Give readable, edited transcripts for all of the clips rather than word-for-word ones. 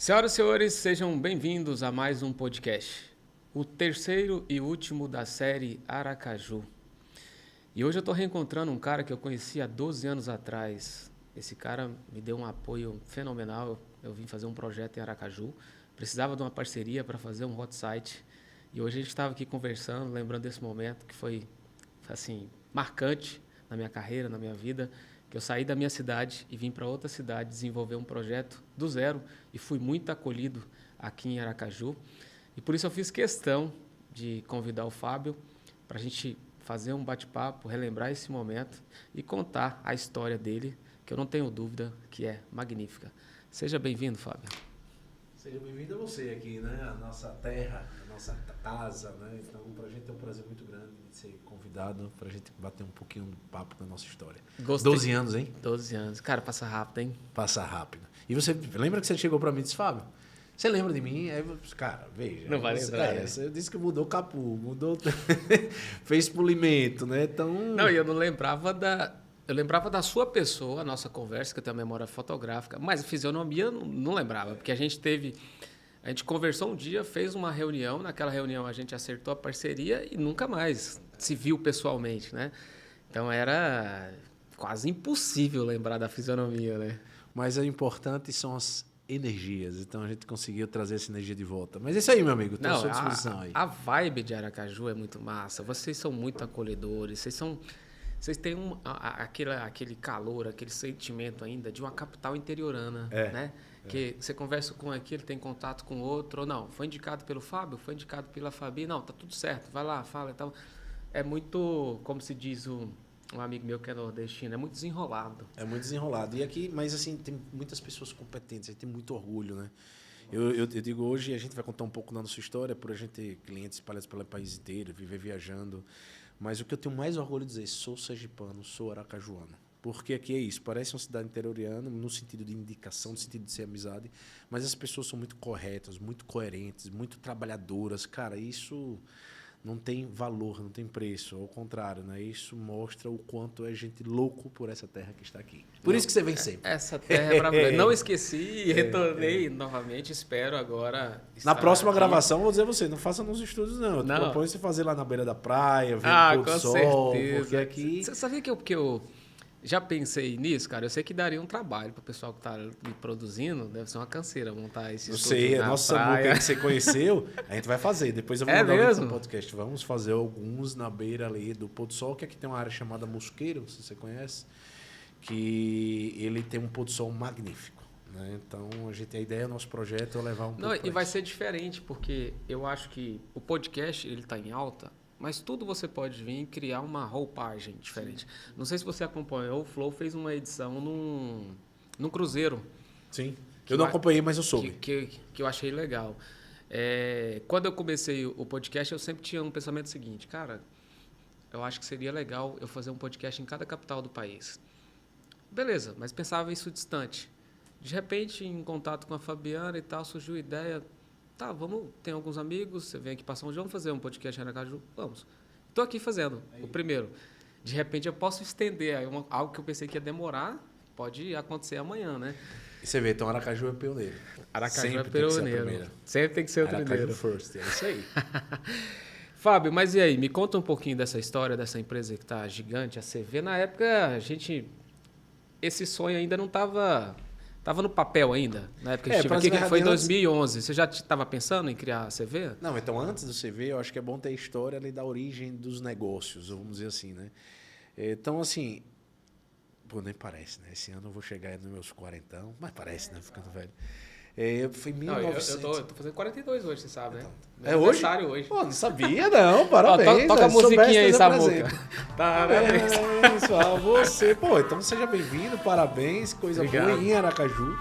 Senhoras e senhores, sejam bem-vindos a mais um podcast, o terceiro e último da série Aracaju. E hoje eu estou reencontrando um cara que eu conheci há 12 anos atrás. Esse cara me deu um apoio fenomenal. Eu vim fazer um projeto em Aracaju, precisava de uma parceria para fazer um hot site. E hoje a gente estava aqui conversando, lembrando desse momento que foi assim, marcante na minha carreira, na minha vida, que eu saí da minha cidade e vim para outra cidade desenvolver um projeto do zero e fui muito acolhido aqui em Aracaju. E por isso eu fiz questão de convidar o Fábio para a gente fazer um bate-papo, relembrar esse momento e contar a história dele, que eu não tenho dúvida que é magnífica. Seja bem-vindo, Fábio. Seja bem-vindo a você aqui, né? A nossa terra, a nossa casa, né? Então, para a gente é um prazer muito grande de ser convidado para a gente bater um pouquinho do papo da nossa história. Gostei. 12 anos, hein? 12 anos. Cara, passa rápido, hein? Passa rápido. E você lembra que você chegou para mim e disse, Fábio, você lembra de mim? Aí, cara, veja. Não vai lembrar. Você disse que mudou o capô, mudou... fez polimento, né? Então... Não, e eu não lembrava da... Eu lembrava da sua pessoa, a nossa conversa, que eu tenho a memória fotográfica, mas a fisionomia eu não lembrava, porque a gente conversou um dia, fez uma reunião, naquela reunião a gente acertou a parceria e nunca mais se viu pessoalmente, né? Então era quase impossível lembrar da fisionomia, né? Mas o importante são as energias, então a gente conseguiu trazer essa energia de volta. Mas é isso aí, meu amigo, estou à sua disposição aí. A vibe de Aracaju é muito massa, vocês são muito acolhedores, vocês têm aquele calor, aquele sentimento ainda de uma capital interiorana, né? Que você conversa com um aqui, ele tem contato com outro, ou não, foi indicado pelo Fábio, foi indicado pela Fabi, não, tá tudo certo, vai lá, fala e tal. É muito, como se diz um amigo meu que é nordestino, é muito desenrolado. É muito desenrolado. E aqui, mas assim, tem muitas pessoas competentes, a gente tem muito orgulho, né? Eu digo, hoje a gente vai contar um pouco da nossa história, por a gente ter clientes espalhados pelo país inteiro, viver viajando. Mas o que eu tenho mais orgulho de dizer, sou sergipano, sou aracajuano. Porque aqui é isso, parece uma cidade interioriana, no sentido de indicação, no sentido de ser amizade, mas as pessoas são muito corretas, muito coerentes, muito trabalhadoras. Cara, isso não tem valor, não tem preço, ao contrário, né? Isso mostra o quanto é gente louco por essa terra que está aqui. Por isso que você vem sempre. Essa terra é maravilhosa. Não esqueci, retornei novamente, espero agora Na próxima aqui. gravação, vou dizer a você, não faça nos estúdios, não. Eu proponho você fazer lá na beira da praia, ver o pôr do sol, certeza. porque aqui... Você sabia que eu já pensei nisso, cara? Eu sei que daria um trabalho para o pessoal que está me produzindo, deve ser uma canseira montar esse estúdio Você, na nossa praia. boca que você conheceu, a gente vai fazer. Depois eu vou mandar o link no podcast. Vamos fazer alguns na beira ali do pôr do sol, que aqui tem uma área chamada Mosqueiro, se você conhece, que ele tem um pôr do sol magnífico. Né? Então, a ideia do nosso projeto é levar um pouco. E vai ser diferente, porque eu acho que o podcast ele está em alta, mas tudo você pode vir e criar uma roupagem diferente. Sim. Não sei se você acompanhou, o Flow fez uma edição num cruzeiro. Sim, eu não acompanhei, mas eu soube. Que eu achei legal. Quando eu comecei o podcast, eu sempre tinha um pensamento seguinte, cara, eu acho que seria legal eu fazer um podcast em cada capital do país. Beleza, mas pensava isso distante. De repente, em contato com a Fabiana e tal, surgiu a ideia... Tá, tem alguns amigos, você vem aqui passar um dia, vamos fazer um podcast em Aracaju? Vamos. Estou aqui fazendo o primeiro. De repente eu posso estender algo que eu pensei que ia demorar, pode acontecer amanhã, né? E você vê, então Aracaju é pioneiro. Aracaju sempre é pioneiro. Sempre tem que ser o Aracaju primeiro. first, é isso aí. Fábio, mas e aí? Me conta um pouquinho dessa história, dessa empresa que está gigante, a CV. Na época, esse sonho ainda não estava... Estava no papel ainda, na época que estive aqui, que foi em 2011. Você já estava pensando em criar a CV? Não, então antes do CV, eu acho que é bom ter a história ali da origem dos negócios, vamos dizer assim, né? Então, assim, nem parece, né? Esse ano eu vou chegar nos meus 40, mas parece, né? Ficando velho. Foi em 1900... Eu tô fazendo 42 hoje, você sabe, né? É hoje? Hoje. Pô, não sabia, não. Parabéns. Toca a musiquinha aí, Samuca. Parabéns. Você. Pô, então seja bem-vindo, parabéns, coisa boa em Aracaju.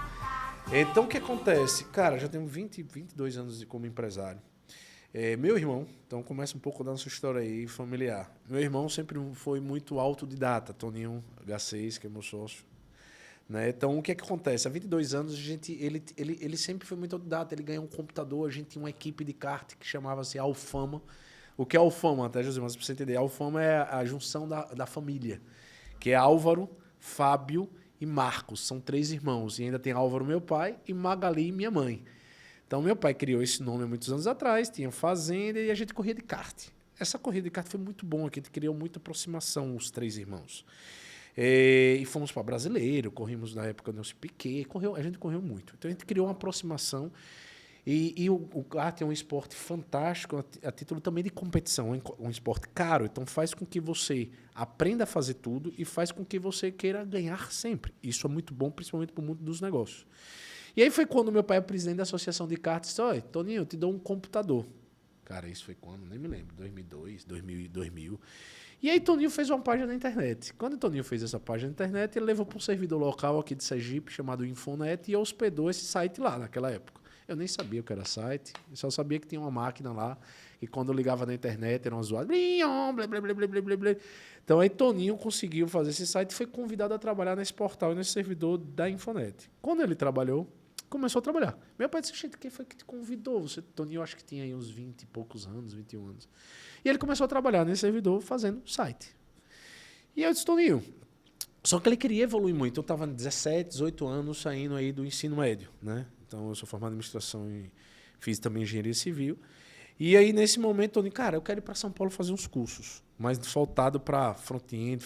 Então, o que acontece? Cara, já tenho 22 anos como empresário. Meu irmão, então começa um pouco da nossa história aí familiar. Meu irmão sempre foi muito autodidata, Toninho H6, que é meu sócio. Né? Então, o que é que acontece? Há 22 anos, ele sempre foi muito autodidata, ele ganhou um computador, a gente tinha uma equipe de kart que chamava-se Alfama. O que é Alfama, até, José, mas para você entender, Alfama é a junção da família, que é Álvaro, Fábio e Marcos. São 3 irmãos. E ainda tem Álvaro, meu pai, e Magali, minha mãe. Então, meu pai criou esse nome há muitos anos atrás, tinha fazenda e a gente corria de kart. Essa corrida de kart foi muito bom, aqui a gente criou muita aproximação, os 3 irmãos. E fomos para Brasileiro, corrimos na época do Nelson Piquet, a gente correu muito. Então, a gente criou uma aproximação. E o kart é um esporte fantástico, a título também de competição, um esporte caro. Então, faz com que você aprenda a fazer tudo e faz com que você queira ganhar sempre. Isso é muito bom, principalmente para o mundo dos negócios. E aí foi quando meu pai é presidente da Associação de Kart, disse, olha, Toninho, eu te dou um computador. Cara, isso foi quando? Nem me lembro, 2002, 2000. E aí Toninho fez uma página na internet. Quando o Toninho fez essa página na internet, ele levou para um servidor local aqui de Sergipe, chamado Infonet, e hospedou esse site lá, naquela época. Eu nem sabia o que era site, eu só sabia que tinha uma máquina lá, e quando eu ligava na internet, era uma zoada. Então aí Toninho conseguiu fazer esse site e foi convidado a trabalhar nesse portal e nesse servidor da Infonet. Quando ele trabalhou, começou a trabalhar. Meu pai disse, gente, quem foi que te convidou? Você, Toninho, eu acho que tinha aí uns 20 e poucos anos, 21 anos. E ele começou a trabalhar nesse servidor fazendo site. E eu disse, Toninho, só que ele queria evoluir muito. Eu estava 17, 18 anos saindo aí do ensino médio, né? Então, eu sou formado em administração e fiz também engenharia civil. E aí, nesse momento, Toninho, cara, eu quero ir para São Paulo fazer uns cursos, mas voltado para front-end,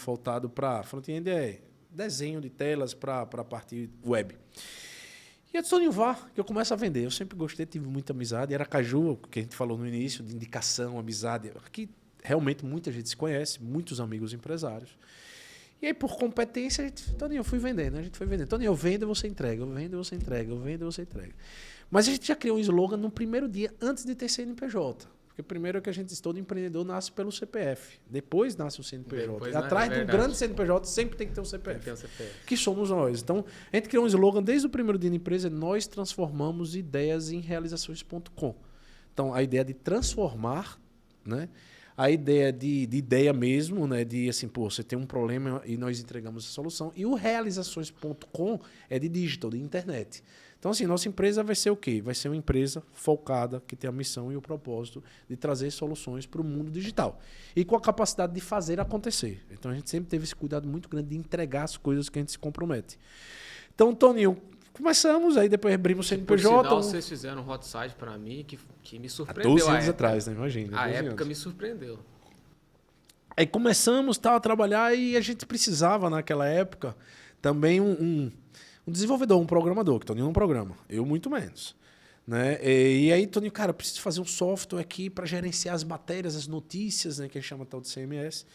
front-end é desenho de telas para a parte web. E eu disse, Toninho, vá, que eu começo a vender. Eu sempre gostei, tive muita amizade. Aracaju, que a gente falou no início, de indicação, amizade. Aqui, realmente, muita gente se conhece, muitos amigos empresários. E aí, por competência, a gente, Toninho, eu fui vendendo. A gente foi vendendo. Toninho, eu vendo e você entrega. Eu vendo e você entrega. Eu vendo e você entrega. Mas a gente já criou um slogan no primeiro dia, antes de ter CNPJ. Porque primeiro é que a gente diz, todo empreendedor nasce pelo CPF. Depois nasce o CNPJ. Depois, e atrás de um grande CNPJ sempre tem que ter um CPF. Tem que ter um CPF. Que somos nós. Então, a gente criou um slogan desde o primeiro dia da empresa, nós transformamos ideias em realizações.com. Então, a ideia de transformar, né? A ideia de ideia mesmo, né? De assim, pô, você tem um problema e nós entregamos a solução. E o realizações.com é de digital, de internet. Então, assim, nossa empresa vai ser o quê? Vai ser uma empresa focada, que tem a missão e o propósito de trazer soluções para o mundo digital. E com a capacidade de fazer acontecer. Então, a gente sempre teve esse cuidado muito grande de entregar as coisas que a gente se compromete. Então, Toninho, começamos, aí depois abrimos o CNPJ. Por sinal, vocês fizeram um hot site para mim que me surpreendeu. Há 12 anos atrás, né? Imagina. A época me surpreendeu. Aí começamos a trabalhar e a gente precisava, naquela época, também um desenvolvedor, um programador, que Toninho não programa, eu muito menos. Né? E aí, Toninho, cara, eu preciso fazer um software aqui para gerenciar as matérias, as notícias, né, que a gente chama tal de CMS.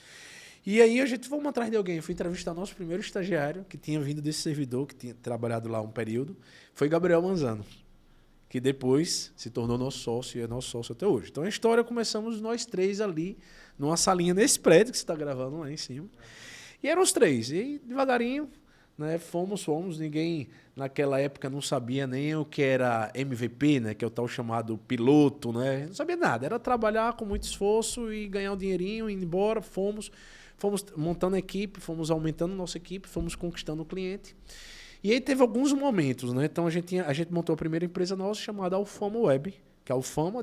E aí a gente, vamos atrás de alguém. Eu fui entrevistar nosso primeiro estagiário, que tinha vindo desse servidor, que tinha trabalhado lá um período, foi Gabriel Manzano, que depois se tornou nosso sócio e é nosso sócio até hoje. Então a história começamos nós 3 ali, numa salinha nesse prédio que você está gravando lá em cima. E eram os 3. E devagarinho, né, fomos, ninguém naquela época não sabia nem o que era MVP, né, que é o tal chamado piloto, né, não sabia nada, era trabalhar com muito esforço e ganhar um dinheirinho, ir embora, fomos montando a equipe, fomos aumentando nossa equipe, fomos conquistando o cliente. E aí teve alguns momentos, né, então a gente montou a primeira empresa nossa chamada Alfama Web, que é Alfama,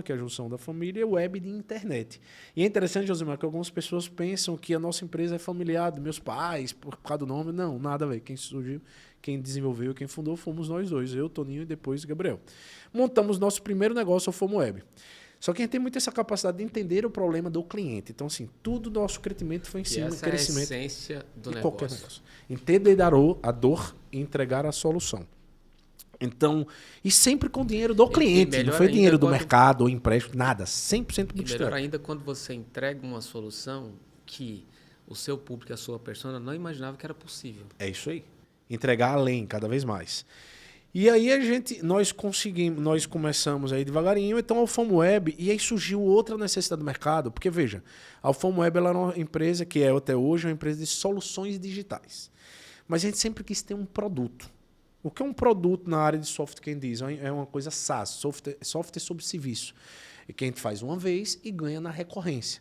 que é a junção da família, e web de internet. E é interessante, Josimar, que algumas pessoas pensam que a nossa empresa é familiar dos meus pais, por causa do nome. Não, nada a ver. Quem surgiu, quem desenvolveu, quem fundou, fomos nós 2. Eu, Toninho, e depois Gabriel. Montamos nosso primeiro negócio, Alfama Web. Só que a gente tem muito essa capacidade de entender o problema do cliente. Então, assim, tudo nosso crescimento foi em cima do crescimento. Essa é a essência do negócio. Qualquer negócio. Entender a dor e entregar a solução. Então, e sempre com dinheiro do cliente, não foi dinheiro do mercado ou empréstimo, nada, 100% do melhor ainda quando você entrega uma solução que o seu público, a sua persona, não imaginava que era possível. É isso aí. Entregar além, cada vez mais. E aí nós começamos aí devagarinho, então a Alfama Web, e aí surgiu outra necessidade do mercado, porque veja, a Alfama Web ela era uma empresa que é até hoje uma empresa de soluções digitais. Mas a gente sempre quis ter um produto. O que é um produto na área de software, quem diz? É uma coisa SaaS, software sobre serviço. E que a gente faz uma vez e ganha na recorrência.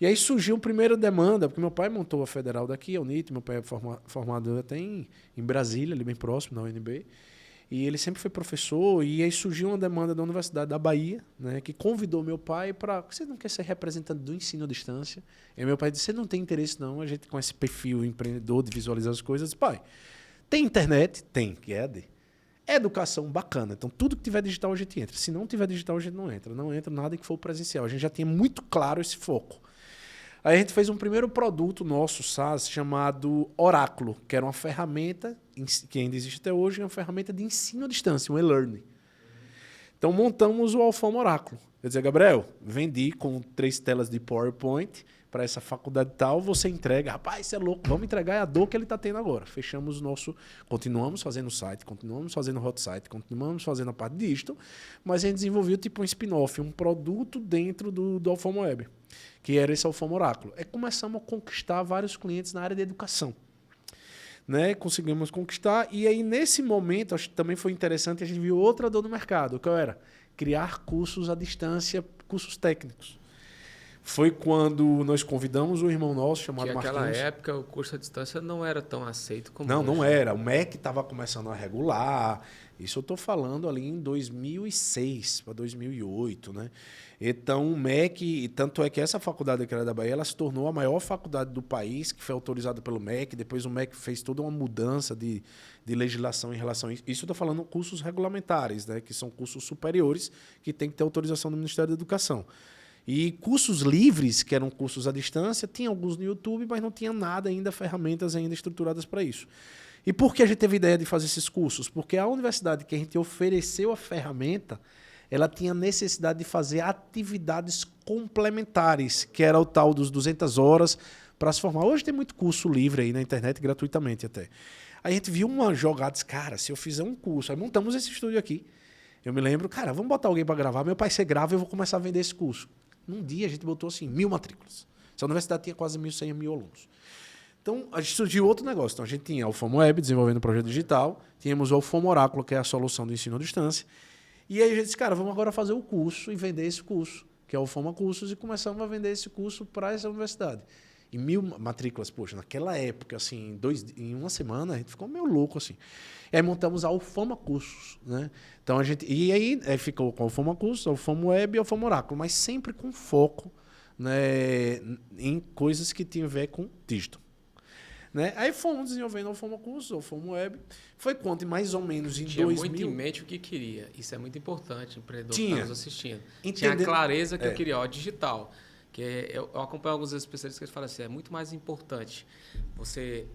E aí surgiu a primeira demanda, porque meu pai montou a federal daqui, a UNIT, meu pai é formado até em Brasília, ali bem próximo, na UNB. E ele sempre foi professor, e aí surgiu uma demanda da Universidade da Bahia, né, que convidou meu pai para... Você não quer ser representante do ensino à distância? E meu pai disse, você não tem interesse não, a gente com esse perfil empreendedor de visualizar as coisas. Pai, tem internet? Tem, que é AD. Educação, bacana. Então, tudo que tiver digital a gente entra. Se não tiver digital, a gente não entra. Não entra nada que for presencial. A gente já tinha muito claro esse foco. Aí a gente fez um primeiro produto nosso, SaaS, chamado Oráculo, que era uma ferramenta, que ainda existe até hoje, uma ferramenta de ensino à distância, um e-learning. Então montamos o Alfama Oráculo. Eu dizia, Gabriel, vendi com 3 telas de PowerPoint para essa faculdade tal, você entrega. Rapaz, você é louco, vamos entregar a dor que ele está tendo agora. Fechamos o nosso... Continuamos fazendo o site, continuamos fazendo o hot site, continuamos fazendo a parte disto, mas a gente desenvolveu tipo um spin-off, um produto dentro do Alfama Web, que era esse Alfama Oráculo. Aí começamos a conquistar vários clientes na área de educação. Né? Conseguimos conquistar. E aí, nesse momento, acho que também foi interessante, a gente viu outra dor no mercado, que era criar cursos à distância, cursos técnicos. Foi quando nós convidamos um irmão nosso chamado Marquinhos. Naquela época, o curso à distância não era tão aceito como Não, hoje. não era. O MEC estava começando a regular. Isso eu estou falando ali em 2006 para 2008, né? Então, o MEC, tanto é que essa faculdade aqui da Bahia, ela se tornou a maior faculdade do país, que foi autorizada pelo MEC. Depois o MEC fez toda uma mudança de legislação em relação a isso. Isso eu estou falando cursos regulamentares, né? Que são cursos superiores que tem que ter autorização do Ministério da Educação. E cursos livres, que eram cursos à distância, tinha alguns no YouTube, mas não tinha nada ainda, ferramentas ainda estruturadas para isso. E por que a gente teve a ideia de fazer esses cursos? Porque a universidade que a gente ofereceu a ferramenta, ela tinha necessidade de fazer atividades complementares, que era o tal dos 200 horas para se formar. Hoje tem muito curso livre aí na internet, gratuitamente até. Aí a gente viu uma jogada, disse, cara, se eu fizer um curso, aí montamos esse estúdio aqui. Eu me lembro, cara, vamos botar alguém para gravar, meu pai você grava e eu vou começar a vender esse curso. Num dia a gente botou assim 1.000 matrículas. Essa universidade tinha quase 1.100, 1.000 alunos. Então, a gente surgiu outro negócio. Então, a gente tinha a Alfama Web desenvolvendo o projeto digital, tínhamos o Alfama Oráculo, que é a solução do ensino à distância. E aí a gente disse, cara, vamos agora fazer o curso e vender esse curso, que é o Alfama Cursos, e começamos a vender esse curso para essa universidade. E 1.000 matrículas, poxa, naquela época, assim, em uma semana, a gente ficou meio louco, assim. E aí montamos a Alfama Cursos, né? Então a gente... E aí ficou com a Alfama Cursos, a Alfama Web e a Alfama Oráculo, mas sempre com foco, né, em coisas que tinham a ver com digital. Né? Aí fomos desenvolvendo a Alfama Cursos, a Alfama Web. Foi quanto mais ou menos em 2000... Tinha muito em mente o que queria. Isso é muito importante, o empreendedor que Tinha. está nos assistindo. Tinha a clareza que eu queria, ó, digital. Que eu acompanho alguns especialistas que falam assim, é muito mais importante você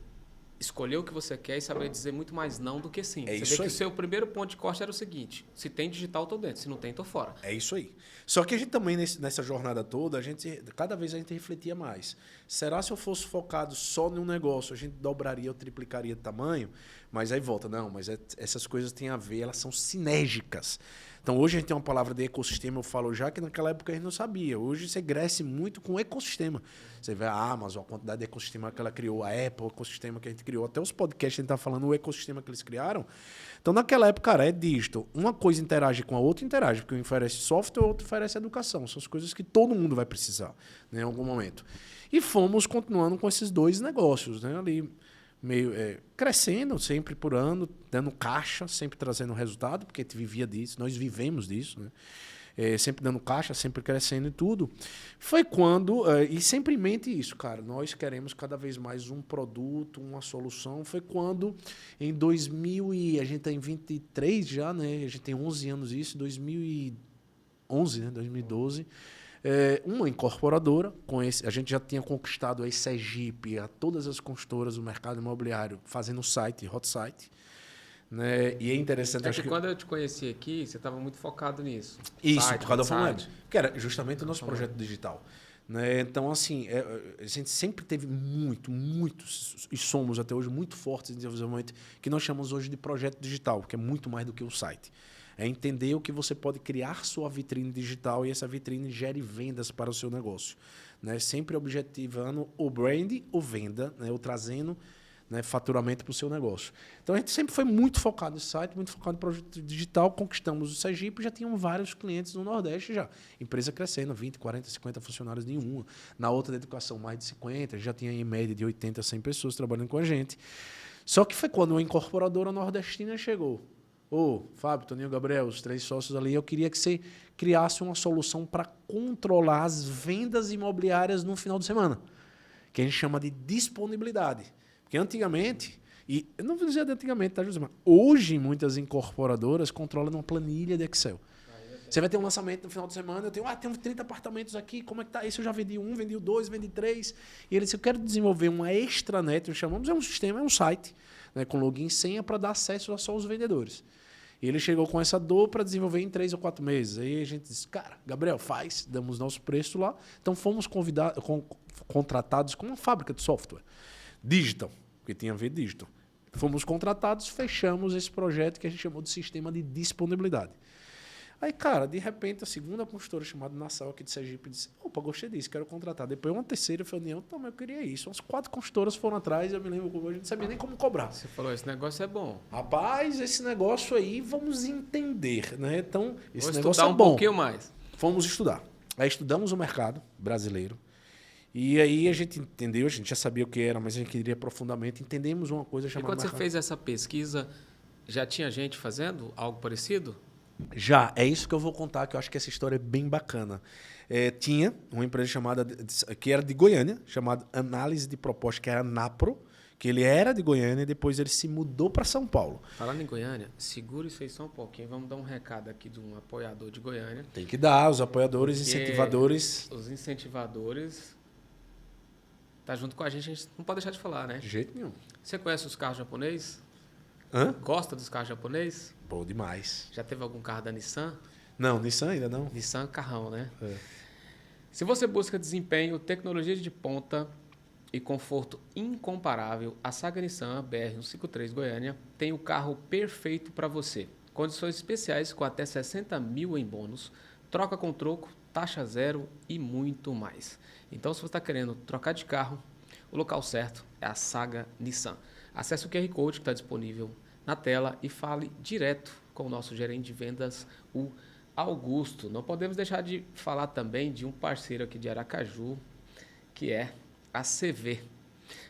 escolher o que você quer e saber dizer muito mais não do que sim. É você isso vê que aí. o seu primeiro ponto de corte era o seguinte, se tem digital, estou dentro, se não tem, estou fora. É isso aí. Só que a gente também, nessa jornada toda, cada vez a gente refletia mais. Será se eu fosse focado só num negócio, a gente dobraria ou triplicaria de tamanho? Mas aí volta, não, mas essas coisas têm a ver, elas são sinérgicas. Então, hoje a gente tem uma palavra de ecossistema, eu falo já que naquela época a gente não sabia. Hoje você cresce muito com ecossistema. Você vê a Amazon, a quantidade de ecossistema que ela criou, a Apple, o ecossistema que a gente criou, até os podcasts a gente está falando, o ecossistema que eles criaram. Então, naquela época, cara, é digital. Uma coisa interage com a outra, interage, porque um oferece software, o outro oferece educação. São as coisas que todo mundo vai precisar, né, em algum momento. E fomos continuando com esses dois negócios, né, ali meio crescendo sempre por ano, dando caixa, sempre trazendo resultado, porque a gente vivia disso, nós vivemos disso, né? Sempre dando caixa, sempre crescendo e tudo. Foi quando, e sempre em mente isso, cara, nós queremos cada vez mais um produto, uma solução. Foi quando, em 2000, a gente está em 23 já, né? A gente tem 11 anos isso, 2011, né? 2012. Uma incorporadora, a gente já tinha conquistado a Sergipe, a todas as construtoras do mercado imobiliário, fazendo site, hot site. Né? E é interessante... Acho que quando eu te conheci aqui, você estava muito focado nisso. Isso, site, por causa da site. Alfama Web, que era justamente o nosso projeto digital. Né? Então, assim, a gente sempre teve e somos até hoje muito fortes em desenvolvimento, que nós chamamos hoje de projeto digital, que é muito mais do que o site. É entender o que você pode criar sua vitrine digital e essa vitrine gere vendas para o seu negócio. Né? Sempre objetivando o brand ou venda, né? Ou trazendo, né, faturamento para o seu negócio. Então, a gente sempre foi muito focado no site, muito focado no projeto digital. Conquistamos o Sergipe, já tinham vários clientes no Nordeste já. Empresa crescendo, 20, 40, 50 funcionários em uma. Na outra da educação, mais de 50. Já tinha em média de 80 a 100 pessoas trabalhando com a gente. Só que foi quando uma incorporadora nordestina chegou. Fábio, Toninho, Gabriel, os 3 sócios ali, eu queria que você criasse uma solução para controlar as vendas imobiliárias no final de semana, que a gente chama de disponibilidade. Porque antigamente, e eu não vou dizer de antigamente, tá, José? Mas hoje muitas incorporadoras controlam uma planilha de Excel. Você vai ter um lançamento no final de semana, eu tenho 30 apartamentos aqui, como é que tá? Esse eu já vendi 1, vendi 2, vendi 3. E ele disse, eu quero desenvolver uma extranet, nós chamamos, é um sistema, é um site, né, com login e senha para dar acesso a só os vendedores. E ele chegou com essa dor para desenvolver em 3 ou 4 meses. Aí a gente disse, cara, Gabriel, damos nosso preço lá. Então fomos contratados com uma fábrica de software. Digital, porque tinha a ver digital. Fomos contratados, fechamos esse projeto que a gente chamou de sistema de disponibilidade. Aí, cara, de repente, a segunda consultora chamada Nassau aqui de Sergipe disse, opa, gostei disso, quero contratar. Depois uma terceira reunião, mas eu queria isso. Umas 4 consultoras foram atrás, eu me lembro que a gente não sabia nem como cobrar. Você falou, esse negócio é bom. Rapaz, esse negócio aí, vamos entender, né? Então, esse negócio estudar é bom. Um pouquinho mais. Fomos estudar. Aí estudamos o mercado brasileiro. E aí a gente entendeu, a gente já sabia o que era, mas a gente queria profundamente. Entendemos uma coisa chamada... E quando você fez essa pesquisa, já tinha gente fazendo algo parecido? Já, é isso que eu vou contar, que eu acho que essa história é bem bacana. Tinha uma empresa chamada, que era de Goiânia, chamada Análise de Proposta, que era a Napro, que ele era de Goiânia e depois ele se mudou para São Paulo. Falando em Goiânia, segura isso aí só um pouquinho. Vamos dar um recado aqui de um apoiador de Goiânia. Tem que dar, os apoiadores, incentivadores. Os incentivadores tá junto com a gente não pode deixar de falar, né? De jeito nenhum. Você conhece os carros japoneses? Hã? Gosta dos carros japoneses? Bom demais. Já teve algum carro da Nissan? Não, Nissan ainda não. Nissan, carrão, né? É. Se você busca desempenho, tecnologia de ponta e conforto incomparável, a Saga Nissan BR-153 Goiânia tem o carro perfeito para você. Condições especiais com até 60 mil em bônus, troca com troco, taxa zero e muito mais. Então, se você está querendo trocar de carro, o local certo é a Saga Nissan. Acesse o QR Code que está disponível na tela e fale direto com o nosso gerente de vendas, o Augusto. Não podemos deixar de falar também de um parceiro aqui de Aracaju, que é a CV.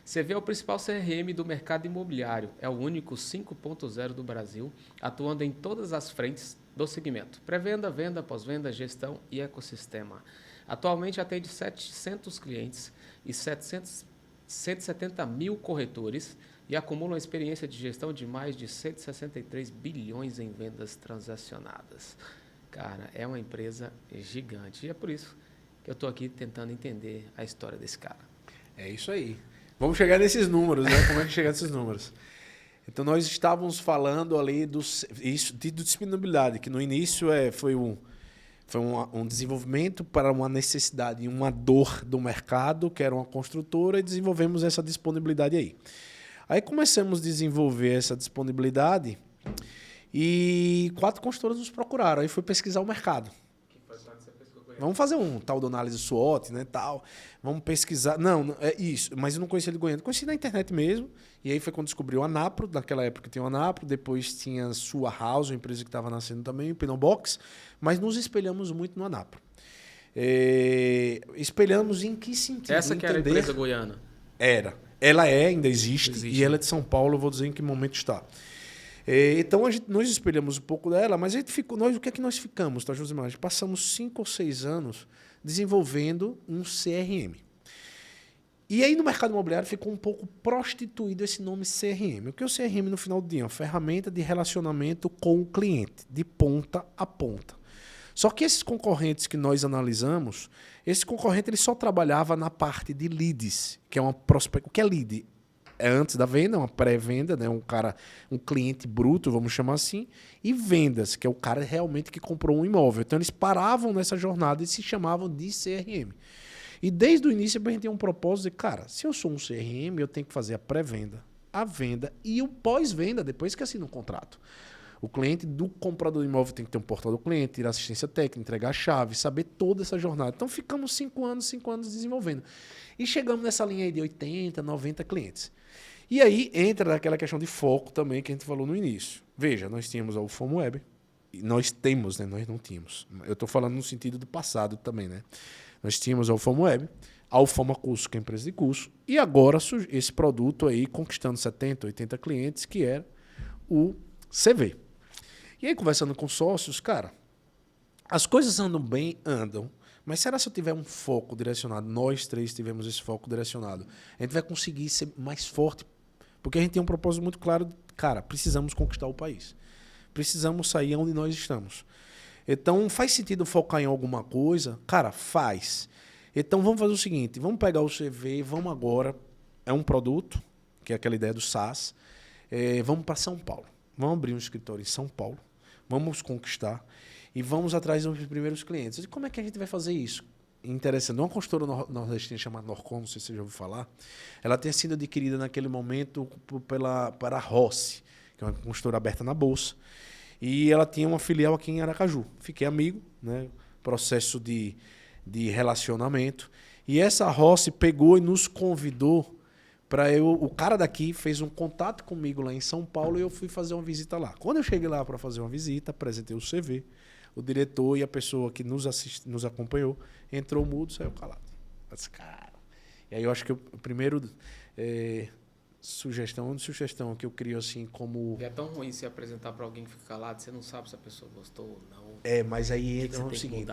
CV é o principal CRM do mercado imobiliário. É o único 5.0 do Brasil, atuando em todas as frentes do segmento. Pré-venda, venda, pós-venda, gestão e ecossistema. Atualmente atende 700 clientes e 170 mil corretores e acumula uma experiência de gestão de mais de 163 bilhões em vendas transacionadas. Cara, é uma empresa gigante. E é por isso que eu estou aqui tentando entender a história desse cara. É isso aí. Vamos chegar nesses números, né? Como é que chegar nesses números? Então, nós estávamos falando ali de disponibilidade, que no início foi um desenvolvimento para uma necessidade e uma dor do mercado, que era uma construtora, e desenvolvemos essa disponibilidade aí. Aí começamos a desenvolver essa disponibilidade e 4 consultoras nos procuraram. Aí fui pesquisar o mercado. Vamos fazer um tal de análise SWOT, né, tal. Vamos pesquisar. Não, é isso. Mas eu não conhecia ele de Goiânia. Conheci na internet mesmo. E aí foi quando descobriu a Napro. Naquela época tinha a Napro. Depois tinha a Sua House, uma empresa que estava nascendo também, o Pinobox. Mas nos espelhamos muito no Anapro. Espelhamos em que sentido? Essa que era a empresa goiana? Era. Ela ainda existe. E ela é de São Paulo, eu vou dizer em que momento está. Então, nós espelhamos um pouco dela, mas a gente o que é que nós ficamos, tá, Josimar? A gente passamos 5 ou 6 anos desenvolvendo um CRM. E aí, no mercado imobiliário, ficou um pouco prostituído esse nome CRM. O que é o CRM no final do dia? Uma ferramenta de relacionamento com o cliente, de ponta a ponta. Só que esses concorrentes que nós analisamos, esse concorrente ele só trabalhava na parte de leads, que é uma prospecção. O que é lead? É antes da venda, uma pré-venda, né? Um cliente bruto, vamos chamar assim, e vendas, que é o cara realmente que comprou um imóvel. Então, eles paravam nessa jornada e se chamavam de CRM. E desde o início, a gente tem um propósito de, cara, se eu sou um CRM, eu tenho que fazer a pré-venda, a venda e o pós-venda, depois que assina um contrato. O cliente do comprador do imóvel tem que ter um portal do cliente, ir à assistência técnica, entregar a chave, saber toda essa jornada. Então, ficamos 5 anos desenvolvendo. E chegamos nessa linha aí de 80, 90 clientes. E aí entra naquela questão de foco também que a gente falou no início. Veja, nós tínhamos a Ufamo Web. Nós temos, né? Nós não tínhamos. Eu estou falando no sentido do passado também, né? Nós tínhamos a Ufamo Web, a Ufama Curso, que é a empresa de curso, e agora esse produto aí conquistando 70, 80 clientes, que era o CV. E aí, conversando com sócios, cara, as coisas andam bem, andam. Mas será se eu tiver um foco direcionado, nós três tivemos esse foco direcionado, a gente vai conseguir ser mais forte, porque a gente tem um propósito muito claro, cara, precisamos conquistar o país. Precisamos sair onde nós estamos. Então, faz sentido focar em alguma coisa? Cara, faz. Então, vamos fazer o seguinte, vamos pegar o CV, vamos agora, é um produto, que é aquela ideia do SaaS, vamos para São Paulo. Vamos abrir um escritório em São Paulo, vamos conquistar e vamos atrás dos primeiros clientes. E como é que a gente vai fazer isso? Interessante. Uma consultora nordestina chamada Norcon, não sei se você já ouviu falar, ela tinha sido adquirida naquele momento para a Rossi, que é uma consultora aberta na Bolsa, e ela tinha uma filial aqui em Aracaju. Fiquei amigo, né? Processo de relacionamento. E essa Rossi pegou e nos convidou para eu. O cara daqui fez um contato comigo lá em São Paulo e eu fui fazer uma visita lá. Quando eu cheguei lá para fazer uma visita, apresentei o CV, o diretor e a pessoa que nos acompanhou entrou mudo, saiu calado. Eu disse, cara. E aí eu acho que o primeiro sugestão que eu crio assim como. E é tão ruim se apresentar para alguém que fica calado, você não sabe se a pessoa gostou ou não. Mas aí entra o seguinte.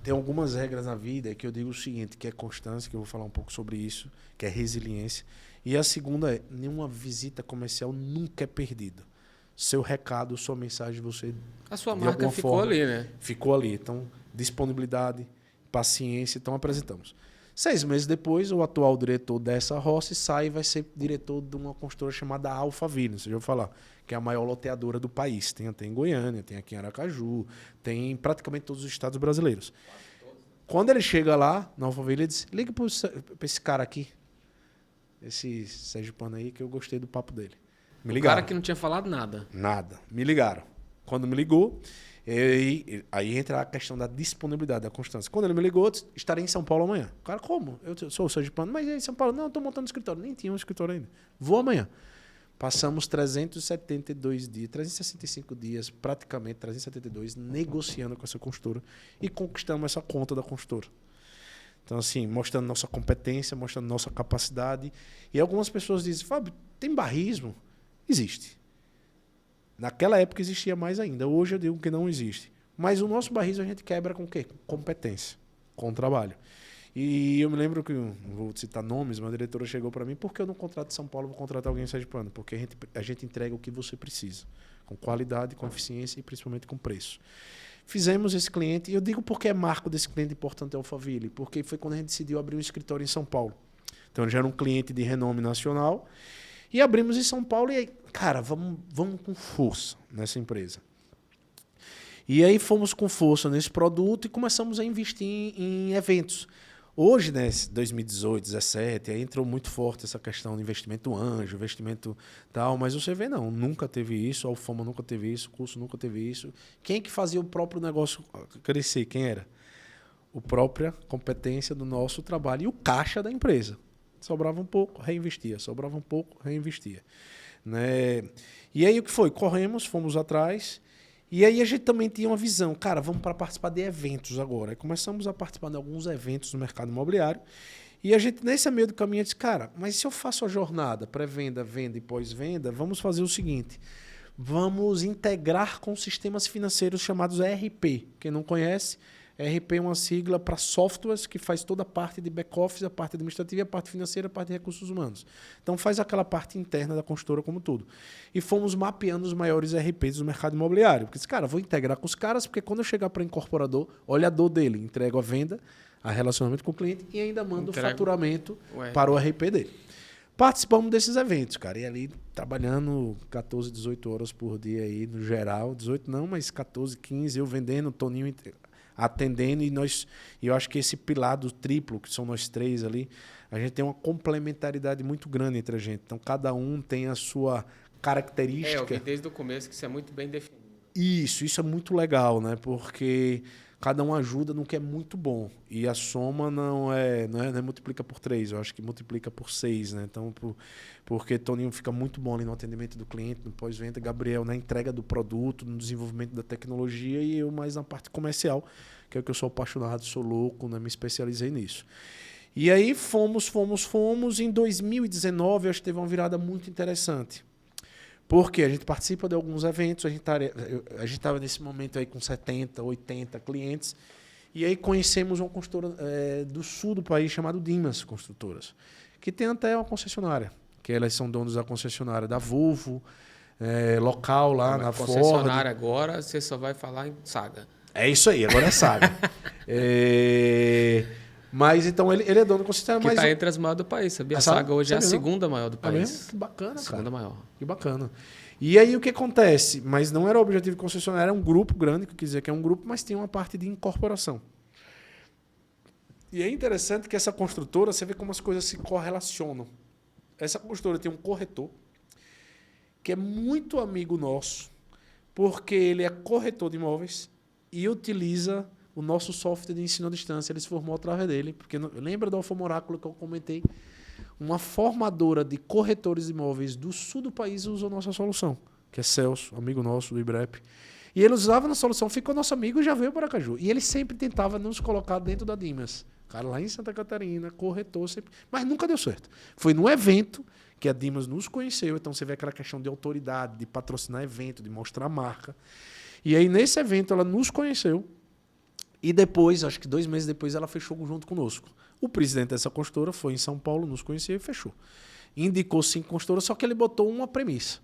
Tem algumas regras na vida que eu digo o seguinte, que é constância, que eu vou falar um pouco sobre isso, que é resiliência. E a segunda é, nenhuma visita comercial nunca é perdida. Seu recado, sua mensagem, você... A sua marca ficou ali, né? Ficou ali. Então, disponibilidade, paciência, então apresentamos. 6 meses depois, o atual diretor dessa Rossi sai e vai ser diretor de uma construtora chamada Alphaville, você já ouviu falar, que é a maior loteadora do país. Tem até em Goiânia, tem aqui em Aracaju, tem em praticamente todos os estados brasileiros. Quando ele chega lá, na Alphaville, ele diz, liga para esse cara aqui, esse sergipano aí, que eu gostei do papo dele. Me ligaram. O cara que não tinha falado nada. Nada. Me ligaram. Quando me ligou, aí entra a questão da disponibilidade, da constância. Quando ele me ligou, eu disse, estarei em São Paulo amanhã. O cara, como? Eu sou o sergipano, mas em São Paulo? Não, estou montando um escritório. Nem tinha um escritório ainda. Vou amanhã. Passamos 372 dias, 365 dias, praticamente 372, negociando com essa consultora e conquistamos essa conta da consultora. Então, assim, mostrando nossa competência, mostrando nossa capacidade. E algumas pessoas dizem, Fábio, tem barrismo? Existe. Naquela época existia mais ainda. Hoje eu digo que não existe. Mas o nosso barrismo a gente quebra com o quê? Com competência, com trabalho. E eu me lembro que, não vou citar nomes, mas a diretora chegou para mim, por que eu não contrato em São Paulo, vou contratar alguém em sergipano? Porque a gente entrega o que você precisa, com qualidade, com eficiência e principalmente com preço. Fizemos esse cliente, e eu digo porque é marco desse cliente importante é o Alphaville, porque foi quando a gente decidiu abrir um escritório em São Paulo. Então, ele já era um cliente de renome nacional, e abrimos em São Paulo, e aí, cara, vamos com força nessa empresa. E aí fomos com força nesse produto e começamos a investir em eventos. Hoje, né, 2018, 2017, aí entrou muito forte essa questão de investimento anjo, investimento tal, mas você vê, não, nunca teve isso, a Alfama nunca teve isso, o curso nunca teve isso. Quem que fazia o próprio negócio crescer? Quem era? A própria competência do nosso trabalho e o caixa da empresa. Sobrava um pouco, reinvestia, sobrava um pouco, reinvestia. Né? E aí o que foi? Corremos, fomos atrás. E aí a gente também tinha uma visão, cara, vamos para participar de eventos agora. Aí começamos a participar de alguns eventos no mercado imobiliário. E a gente, nesse meio do caminho, disse, cara, mas se eu faço a jornada pré-venda, venda e pós-venda, vamos fazer o seguinte, vamos integrar com sistemas financeiros chamados ERP. Quem não conhece, ERP é uma sigla para softwares que faz toda a parte de back-office, a parte administrativa, a parte financeira, a parte de recursos humanos. Então faz aquela parte interna da consultora como tudo. E fomos mapeando os maiores ERPs do mercado imobiliário. Porque, cara, vou integrar com os caras, porque quando eu chegar para o incorporador, olha a dor dele, entrego a venda, a relacionamento com o cliente e ainda mando o faturamento para o ERP dele. Participamos desses eventos, cara, e ali trabalhando 14, 18 horas por dia aí, no geral, 18 não, mas 14, 15, eu vendendo, o Toninho atendendo, e eu acho que esse pilar do triplo, que são nós três ali, a gente tem uma complementaridade muito grande entre a gente. Então, cada um tem a sua característica. Eu vi desde o começo que isso é muito bem definido. Isso é muito legal, né? Porque cada um ajuda no que é muito bom. E a soma não é multiplica por 3, eu acho que multiplica por 6, né? Então, porque Toninho fica muito bom ali no atendimento do cliente, no pós-venda, Gabriel na entrega do produto, no desenvolvimento da tecnologia e eu mais na parte comercial, que é o que eu sou apaixonado, sou louco, né? Me especializei nisso. E aí fomos. Em 2019, acho que teve uma virada muito interessante. Porque a gente participa de alguns eventos, a gente estava nesse momento aí com 70, 80 clientes, e aí conhecemos uma construtora do sul do país chamada Dimas Construtoras, que tem até uma concessionária, que elas são donos da concessionária da Volvo, local lá na Ford. Concessionária agora, você só vai falar em Saga. É isso aí, agora é Saga. Mas então ele é dono da concessionária. Que está entre as maiores do país, sabia? A Saga hoje é a segunda maior do país. Mesmo? Que bacana, cara. Segunda maior. Que bacana. E aí o que acontece? Mas não era o objetivo de concessionária, era um grupo grande, que eu quis dizer que é um grupo, mas tem uma parte de incorporação. E é interessante que essa construtora, você vê como as coisas se correlacionam. Essa construtora tem um corretor, que é muito amigo nosso, porque ele é corretor de imóveis e utiliza o nosso software de ensino à distância. Ele se formou através dele, porque lembra do Alfama Oráculo que eu comentei? Uma formadora de corretores de imóveis do sul do país usou nossa solução, que é Celso, amigo nosso do IBREP. E ele usava na solução, ficou nosso amigo e já veio para Aracaju. E ele sempre tentava nos colocar dentro da Dimas. Cara, lá em Santa Catarina, corretor, sempre, mas nunca deu certo. Foi num evento que a Dimas nos conheceu, então você vê aquela questão de autoridade, de patrocinar evento, de mostrar marca. E aí, nesse evento, ela nos conheceu e depois, acho que 2 meses depois, ela fechou junto conosco. O presidente dessa construtora foi em São Paulo, nos conheceu e fechou. Indicou 5 construtoras, só que ele botou uma premissa.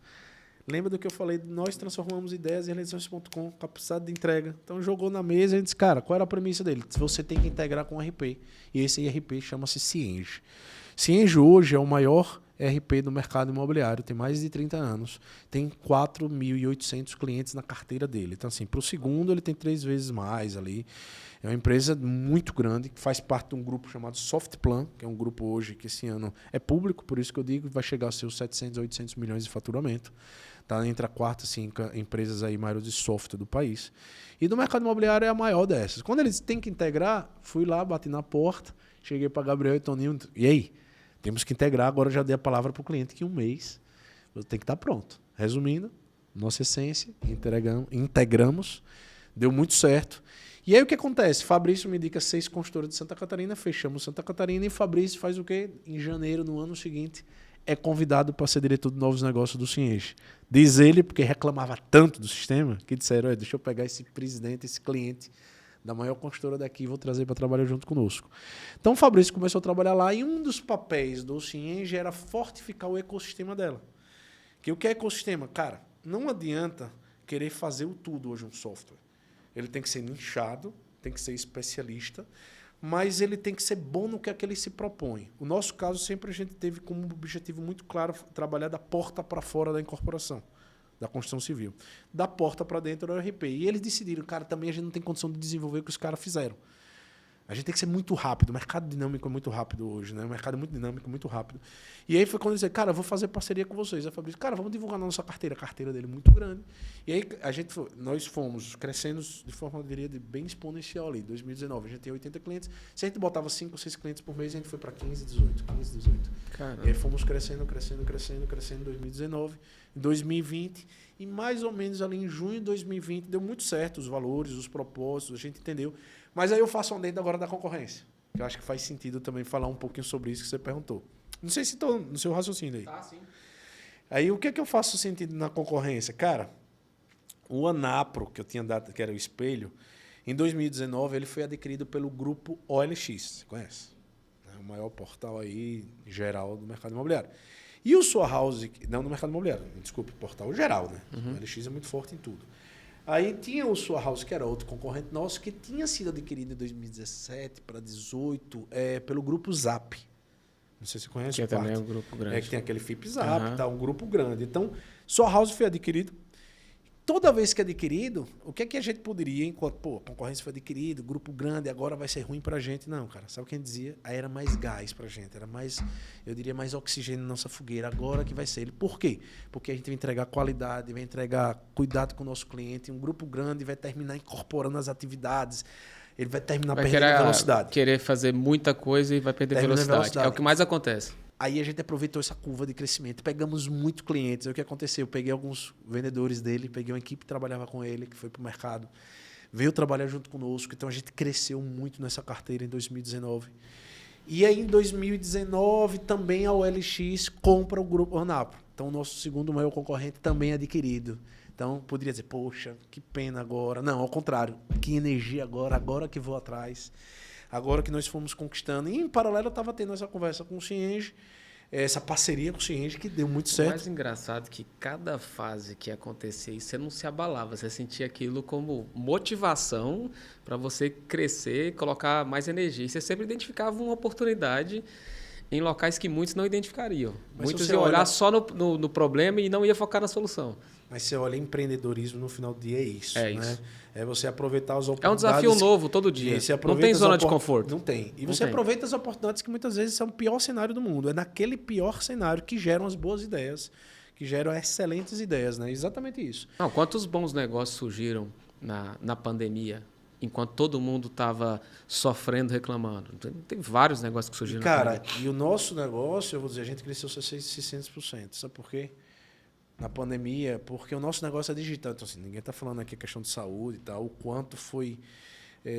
Lembra do que eu falei? Nós transformamos ideias em realizações.com, capacidade de entrega. Então jogou na mesa e disse, cara, qual era a premissa dele? Você tem que integrar com o RP. E esse RP chama-se Cienge. Cienge hoje é o maior RP do mercado imobiliário, tem mais de 30 anos. Tem 4.800 clientes na carteira dele. Então, assim, para o segundo, ele tem 3 vezes mais ali. É uma empresa muito grande, que faz parte de um grupo chamado Softplan, que é um grupo hoje que esse ano é público, por isso que eu digo que vai chegar aos seus 700, 800 milhões de faturamento. Está entre a 4 e 5 empresas aí maiores de software do país. E do mercado imobiliário é a maior dessas. Quando eles têm que integrar, fui lá, bati na porta, cheguei para Gabriel e Toninho, e aí? Temos que integrar, agora eu já dei a palavra para o cliente que em 1 mês tem que estar pronto. Resumindo, nossa essência, integramos, deu muito certo. E aí o que acontece? Fabrício me indica 6 consultoras de Santa Catarina, fechamos Santa Catarina e Fabrício faz o quê? Em janeiro, no ano seguinte, é convidado para ser diretor de novos negócios do Cienge. Diz ele, porque reclamava tanto do sistema, que disseram, deixa eu pegar esse presidente, esse cliente da maior consultora daqui e vou trazer para trabalhar junto conosco. Então o Fabrício começou a trabalhar lá e um dos papéis do Cienge era fortificar o ecossistema dela. Que o que é ecossistema? Cara, não adianta querer fazer o tudo hoje um software. Ele tem que ser nichado, tem que ser especialista, mas ele tem que ser bom no que é que ele se propõe. O nosso caso, sempre a gente teve como objetivo muito claro trabalhar da porta para fora da incorporação, da construção civil. Da porta para dentro do RP. E eles decidiram, cara, também a gente não tem condição de desenvolver o que os caras fizeram. A gente tem que ser muito rápido. O mercado dinâmico é muito rápido hoje, né? O mercado é muito dinâmico, muito rápido. E aí foi quando eu disse, cara, eu vou fazer parceria com vocês. Aí o Fabrício, cara, vamos divulgar na nossa carteira. A carteira dele é muito grande. E aí nós fomos crescendo de forma, eu diria, bem exponencial ali. Em 2019, a gente tem 80 clientes. Se a gente botava 5 ou 6 clientes por mês, a gente foi para 15, 18. Caramba. E aí fomos crescendo em 2019. Em 2020, e mais ou menos ali em junho de 2020, deu muito certo os valores, os propósitos, a gente entendeu. Mas aí eu faço um dentro agora da concorrência, que eu acho que faz sentido também falar um pouquinho sobre isso que você perguntou. Não sei se estou no seu raciocínio aí. Tá, sim. Aí o que é que eu faço sentido na concorrência? Cara, o Anapro, que eu tinha dado, que era o espelho, em 2019 ele foi adquirido pelo grupo OLX, você conhece? É o maior portal aí geral do mercado imobiliário. E o Sua House, não no mercado imobiliário, desculpe, portal geral, né? O LX é muito forte em tudo. Aí tinha o Sua House, que era outro concorrente nosso, que tinha sido adquirido em 2017 para 2018 pelo grupo Zap. Não sei se você conhece. Que também é um grupo grande. Que tem aquele FIP Zap, tá, um grupo grande. Então, Sua House foi adquirido. Toda vez que é adquirido, o que é que a gente poderia, enquanto, a concorrência foi adquirida, grupo grande, agora vai ser ruim pra gente? Não, cara, sabe o que a gente dizia? Aí era mais gás pra gente, era mais, eu diria, mais oxigênio na nossa fogueira, agora que vai ser ele. Por quê? Porque a gente vai entregar qualidade, vai entregar cuidado com o nosso cliente, um grupo grande vai terminar incorporando as atividades, ele vai terminar perdendo velocidade. Querer fazer muita coisa e vai perder velocidade. É o que mais acontece. Aí a gente aproveitou essa curva de crescimento, pegamos muito clientes. Aí o que aconteceu? Eu peguei alguns vendedores dele, peguei uma equipe que trabalhava com ele, que foi para o mercado, veio trabalhar junto conosco. Então a gente cresceu muito nessa carteira em 2019. E aí em 2019 também a OLX compra o grupo Anapro. Então, o nosso segundo maior concorrente também é adquirido. Então, poderia dizer, poxa, que pena agora. Não, ao contrário, que energia agora que vou atrás. Agora que nós fomos conquistando. E, em paralelo, eu estava tendo essa conversa com o Cienge, essa parceria com o Cienge, que deu muito certo. O mais engraçado é que cada fase que acontecia, você não se abalava, você sentia aquilo como motivação para você crescer, colocar mais energia. E você sempre identificava uma oportunidade em locais que muitos não identificariam. Mas muitos iam olhar só no problema e não ia focar na solução. Mas você olha, empreendedorismo no final do dia é isso. É né? isso. É você aproveitar as É um oportunidades. desafio novo todo dia. Não tem zona de conforto. Não tem. E Não você tem. aproveita as oportunidades que muitas vezes são o pior cenário do mundo. É naquele pior cenário que geram as boas ideias, que geram excelentes ideias. Né? Exatamente isso. Não, quantos bons negócios surgiram na pandemia, enquanto todo mundo estava sofrendo, reclamando? Tem vários negócios que surgiram na pandemia. Cara, e o nosso negócio, eu vou dizer, a gente cresceu 600%. Sabe por quê? Na pandemia, porque o nosso negócio é digital. Então, assim, ninguém está falando aqui a questão de saúde e tal, o quanto foi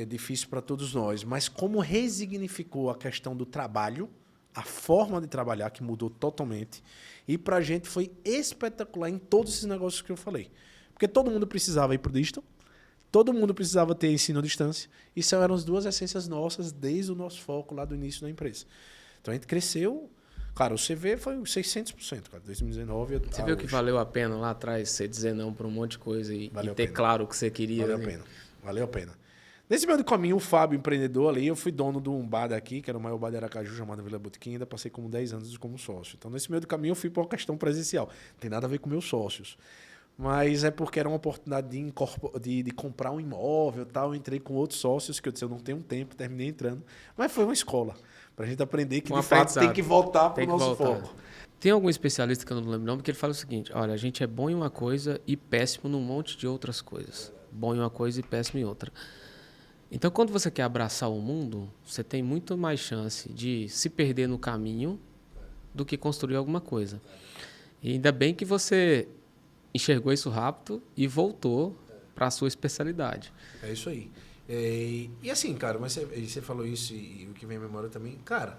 difícil para todos nós. Mas como resignificou a questão do trabalho, a forma de trabalhar, que mudou totalmente. E para a gente foi espetacular em todos esses negócios que eu falei. Porque todo mundo precisava ir para o digital, todo mundo precisava ter ensino à distância. E são eram as duas essências nossas desde o nosso foco lá do início da empresa. Então, a gente cresceu. Cara, o CV foi 600%, cara, 2019. Você viu que valeu a pena lá atrás você dizer não para um monte de coisa e ter claro o que você queria? Valeu a pena. Valeu a pena. Nesse meio do caminho, o Fábio, empreendedor ali, eu fui dono de um bar daqui, que era o maior bar de Aracaju, chamado Vila Botequim, ainda passei como 10 anos como sócio. Então, nesse meio do caminho, eu fui para uma questão presencial. Não tem nada a ver com meus sócios. Mas é porque era uma oportunidade de comprar um imóvel e tal. Eu entrei com outros sócios, que eu disse, eu não tenho tempo, terminei entrando. Mas foi uma escola. Pra gente aprender que, de fato, tem que voltar pro nosso foco. Tem algum especialista que eu não lembro o nome, que ele fala o seguinte, olha, a gente é bom em uma coisa e péssimo num monte de outras coisas. Bom em uma coisa e péssimo em outra. Então, quando você quer abraçar o mundo, você tem muito mais chance de se perder no caminho do que construir alguma coisa. E ainda bem que você enxergou isso rápido e voltou para a sua especialidade. É isso aí. E assim, cara, mas você falou isso e o que vem à memória também, cara,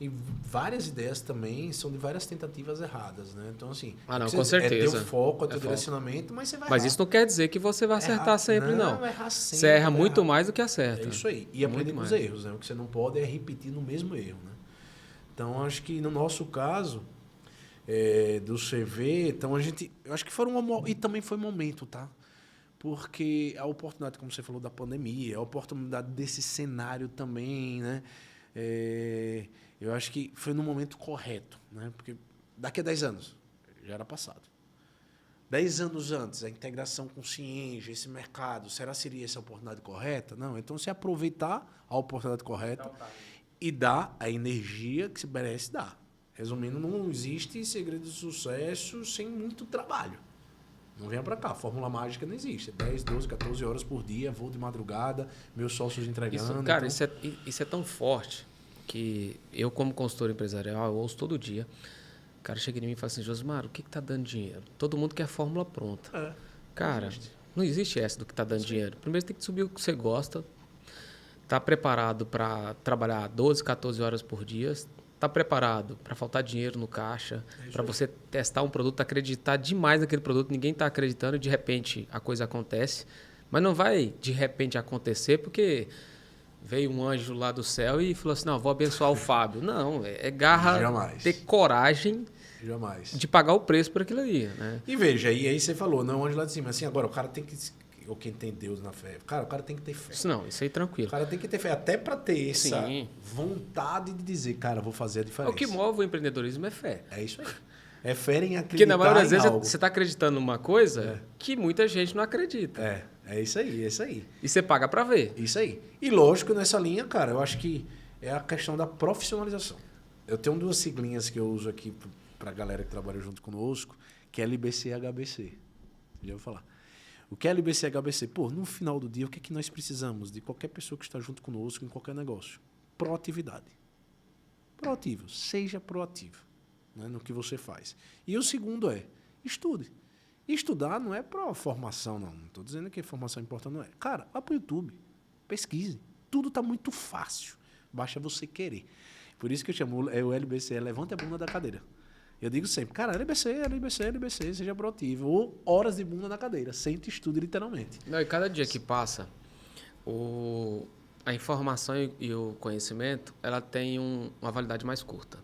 e várias ideias também são de várias tentativas erradas, né? Então, assim, com certeza. É teu foco, é teu direcionamento, mas você vai Mas errar. isso não quer dizer que você vai acertar sempre, não. Errar sempre, você erra muito mais do que acerta. É isso aí. E aprender com os erros, né? O que você não pode é repetir no mesmo erro, né? Então, acho que no nosso caso, do CV, então eu acho que e também foi momento, tá? Porque a oportunidade, como você falou, da pandemia, a oportunidade desse cenário também, né? Eu acho que foi no momento correto, né? Porque daqui a 10 anos, já era passado. 10 anos antes, a integração com o Cienge, esse mercado, seria essa a oportunidade correta? Não, então você aproveitar a oportunidade correta e dar a energia que se merece dar. Resumindo, não existe segredo de sucesso sem muito trabalho. Não venha para cá, fórmula mágica não existe. 10, 12, 14 horas por dia, voo de madrugada, meus sócios entregando. Cara, isso é tão forte que eu, como consultor empresarial, eu ouço todo dia. O cara chega em mim e fala assim, Josmar, o que está dando dinheiro? Todo mundo quer fórmula pronta. Cara, não existe essa do que está dando dinheiro. Primeiro você tem que subir o que você gosta, tá preparado para trabalhar 12, 14 horas por dia, está preparado para faltar dinheiro no caixa, para você testar um produto, acreditar demais naquele produto, ninguém está acreditando e de repente a coisa acontece. Mas não vai de repente acontecer porque veio um anjo lá do céu e falou assim, não, vou abençoar o Fábio. Não, é garra, Jamais. ter coragem Jamais. de pagar o preço por aquilo ali. Né? E veja, e aí você falou, não, anjo lá de cima, assim, agora o cara tem que... ou quem tem Deus na fé. Cara, o cara tem que ter fé. Isso aí tranquilo. O cara tem que ter fé, até para ter essa vontade de dizer, cara, vou fazer a diferença. O que move o empreendedorismo é fé. É isso aí. É fé em acreditar. Porque na maioria das vezes algo. você está acreditando numa coisa que muita gente não acredita. É isso aí, é isso aí. E você paga para ver. Isso aí. E lógico, nessa linha, cara, eu acho que é a questão da profissionalização. Eu tenho 2 siglinhas que eu uso aqui para a galera que trabalha junto conosco, que é LBC e HBC. Já vou falar. O que é LBC e HBC? Pô, no final do dia, o que é que nós precisamos de qualquer pessoa que está junto conosco em qualquer negócio? Proatividade. Proativo. Seja proativo, né, no que você faz. E o segundo é, estude. E estudar não é para formação, não. Não estou dizendo que formação importante não é. Cara, vá para o YouTube. Pesquise. Tudo está muito fácil. Basta você querer. Por isso que eu chamo o LBC, levante a bunda da cadeira. Eu digo sempre, cara, LBC, seja proativo. Ou horas de bunda na cadeira. Sente e estude literalmente. Não, e cada dia que passa, a informação e o conhecimento, ela tem uma validade mais curta.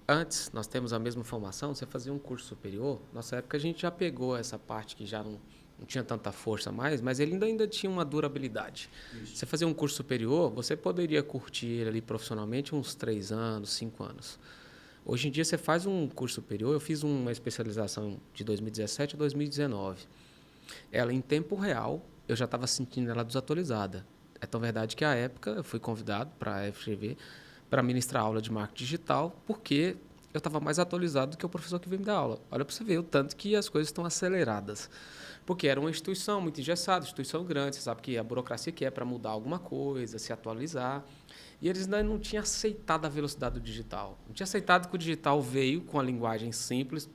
Antes, nós temos a mesma formação, você fazia um curso superior, nossa época a gente já pegou essa parte que já não tinha tanta força mais, mas ele ainda tinha uma durabilidade. Isso. Você fazia um curso superior, você poderia curtir ele ali profissionalmente uns 3 anos, 5 anos. Hoje em dia, você faz um curso superior, eu fiz uma especialização de 2017 a 2019. Ela, em tempo real, eu já estava sentindo ela desatualizada. É tão verdade que, à época, eu fui convidado para a FGV para ministrar aula de marketing digital, porque eu estava mais atualizado do que o professor que veio me dar aula. Olha para você ver o tanto que as coisas estão aceleradas. Porque era uma instituição muito engessada, instituição grande, você sabe que a burocracia que é para mudar alguma coisa, se atualizar. E eles ainda não tinham aceitado a velocidade do digital. Não tinham aceitado que o digital veio com a linguagem simples,